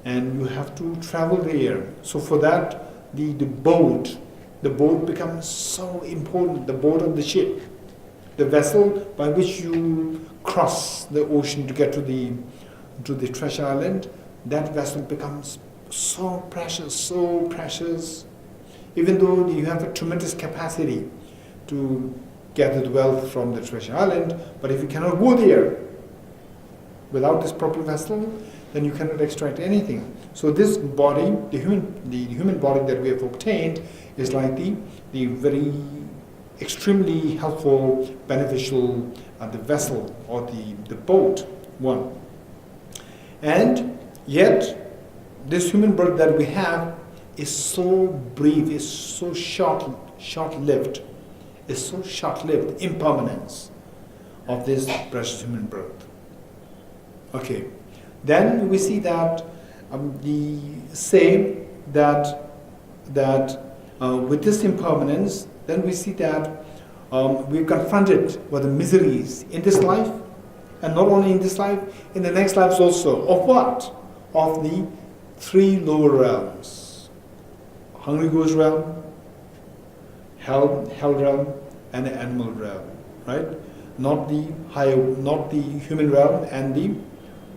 and you have to travel there. So for that, the boat becomes so important. The boat of the ship, the vessel by which you cross the ocean to get to the treasure island, that vessel becomes so precious. Even though you have a tremendous capacity to gather the wealth from the treasure island, but if you cannot go there without this proper vessel, then you cannot extract anything. So this body, the human body that we have obtained, is like the very extremely helpful, beneficial the vessel or the boat one. And yet, this human birth that we have is so brief, is so short-lived, impermanence of this precious human birth. Okay, then we see that with this impermanence, then we see that we're confronted with the miseries in this life, and not only in this life, in the next lives also. Of what? Of the three lower realms: hungry ghost realm, hell realm, and the animal realm. Right? Not the human realm and the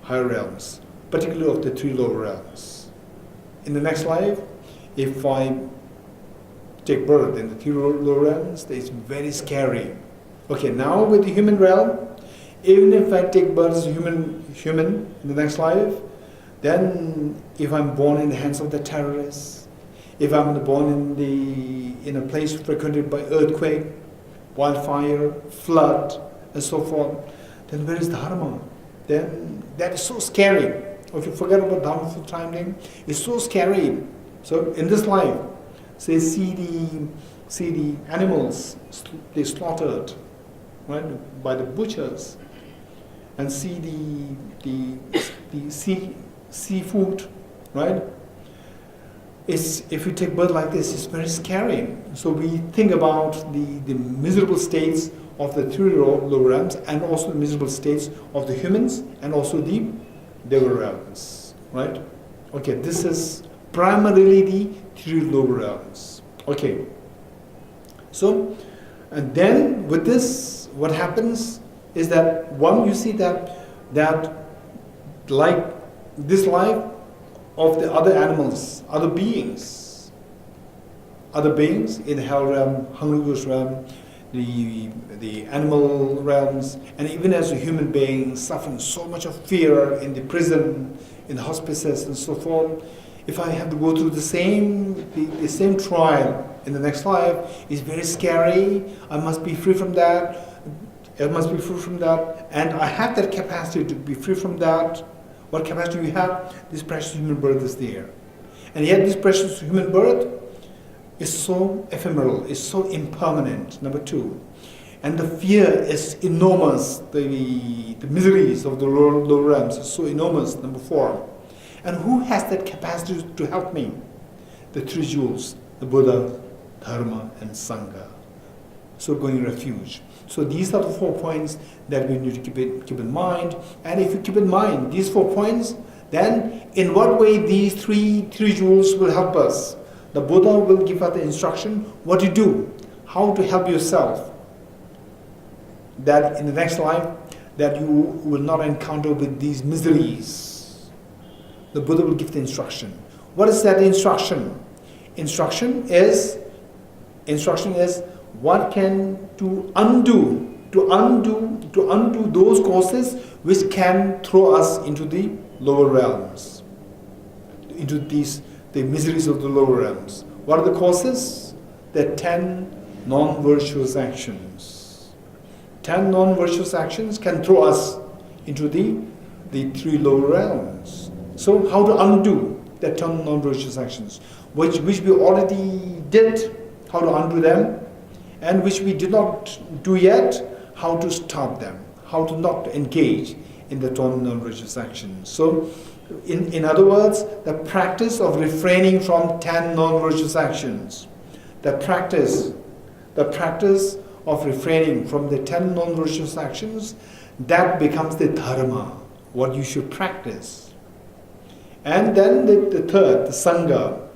higher realms, particularly of the three lower realms. In the next life, if I take birth in the three lower realms, it's very scary. Okay, now with the human realm, even if I take birth as a human in the next life, then if I'm born in the hands of the terrorists, if I'm born in a place frequented by earthquake, wildfire, flood, and so forth, then where is Dharma? Then that is so scary. Okay, forget about Dharma for the time being. It's so scary. So in this life, say, see the animals they slaughtered, right, by the butchers, and see the seafood, right? If you take birth like this, it's very scary. So we think about the miserable states of the three lower realms, and also the miserable states of the humans, and also the lower realms, right? Okay, this is primarily the three lower realms. Okay. So, and then with this, what happens is that one, you see that like this life of the other animals, other beings in the hell realm, hungry ghost realm, the animal realms, and even as a human being suffering so much of fear in the prison, in the hospices and so forth. If I have to go through the same trial in the next life, it's very scary. I must be free from that. And I have that capacity to be free from that. What capacity we have? This precious human birth is there. And yet this precious human birth is so ephemeral, is so impermanent, number two. And the fear is enormous. The miseries of the lower realms is so enormous, number four. And who has that capacity to help me? The three jewels, the Buddha, Dharma, and Sangha. So going refuge. So these are the 4 points that we need to keep in mind. And if you keep in mind these 4 points, then in what way these three jewels will help us? The Buddha will give us the instruction what to do, how to help yourself, that in the next life that you will not encounter with these miseries. The Buddha will give the instruction. What is that instruction? Instruction is what can to undo those causes which can throw us into the lower realms, into the miseries of the lower realms. What are the causes? The 10 non-virtuous actions. 10 non-virtuous actions can throw us into the 3 lower realms. So how to undo the 10 non-virtuous actions, which we already did, how to undo them, and which we did not do yet, how to stop them, how to not engage in the 10 non-virtuous actions. So in other words, the practice of refraining from 10 non-virtuous actions, the practice of refraining from the 10 non-virtuous actions, that becomes the dharma, what you should practice. And then the third, the Sangha,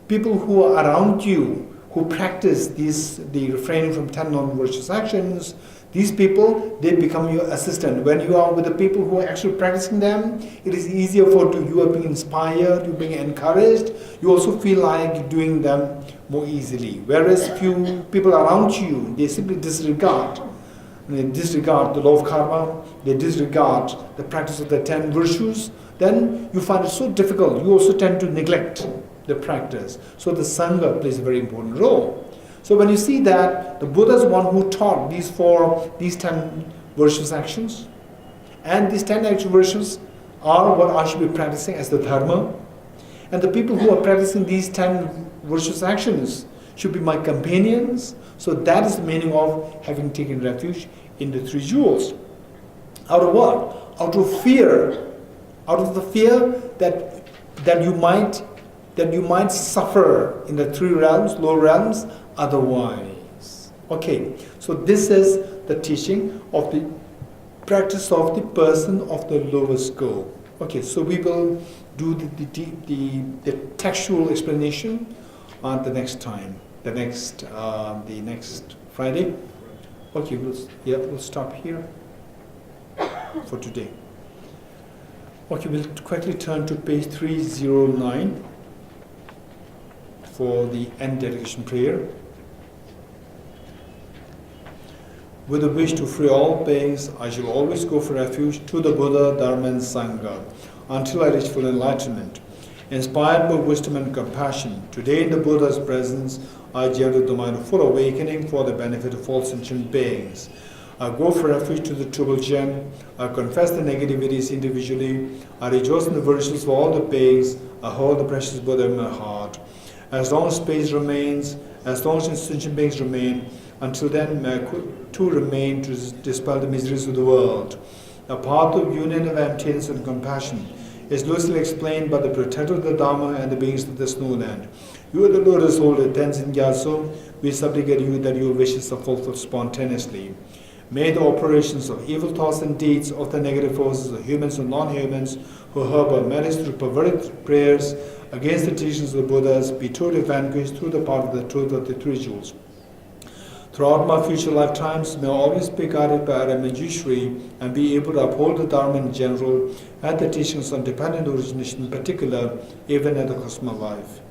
people who are around you, who practice the refraining from 10 non-virtuous actions, these people, they become your assistant. When you are with the people who are actually practicing them, it is easier you are being inspired, you're being encouraged, you also feel like doing them more easily. Whereas few people around you, they simply disregard the law of karma, they disregard the practice of the 10 virtues, then you find it so difficult. You also tend to neglect the practice. So the Sangha plays a very important role. So when you see that, the Buddha is one who taught these 10 virtuous actions, and these 10 actual virtues are what I should be practicing as the dharma, and the people who are practicing these 10 virtuous actions should be my companions. So that is the meaning of having taken refuge in the 3 jewels. Out of what? Out of fear. Out of the fear that you might suffer in the 3 realms, lower realms, otherwise. Okay, so this is the teaching of the practice of the person of the lower scope. Okay, so we will do the textual explanation on the next time, the next Friday. Okay, we'll stop here for today. Okay, we'll quickly turn to page 309 for the end dedication prayer. With a wish to free all beings, I shall always go for refuge to the Buddha, Dharma and Sangha until I reach full enlightenment. Inspired by wisdom and compassion, today in the Buddha's presence, I dare to demand a full awakening for the benefit of all sentient beings. I go for refuge to the Triple Gem. I confess the negativities individually. I rejoice in the virtues of all the beings. I hold the precious Buddha in my heart. As long as space remains, as long as sentient beings remain, until then may I too remain to dispel the miseries of the world. The path of union of emptiness and compassion is loosely explained by the protector of the Dharma and the beings of the snow land. You are the lotus holder, Tenzin Gyatso. We supplicate you that your wishes are fulfilled spontaneously. May the operations of evil thoughts and deeds of the negative forces of humans and non-humans who harbor malice through perverted prayers against the teachings of the Buddhas be totally vanquished through the power of the truth of the three jewels. Throughout my future lifetimes, may I always be guided by Ara Manjushri and be able to uphold the Dharma in general and the teachings on dependent origination in particular, even at the cost of my life.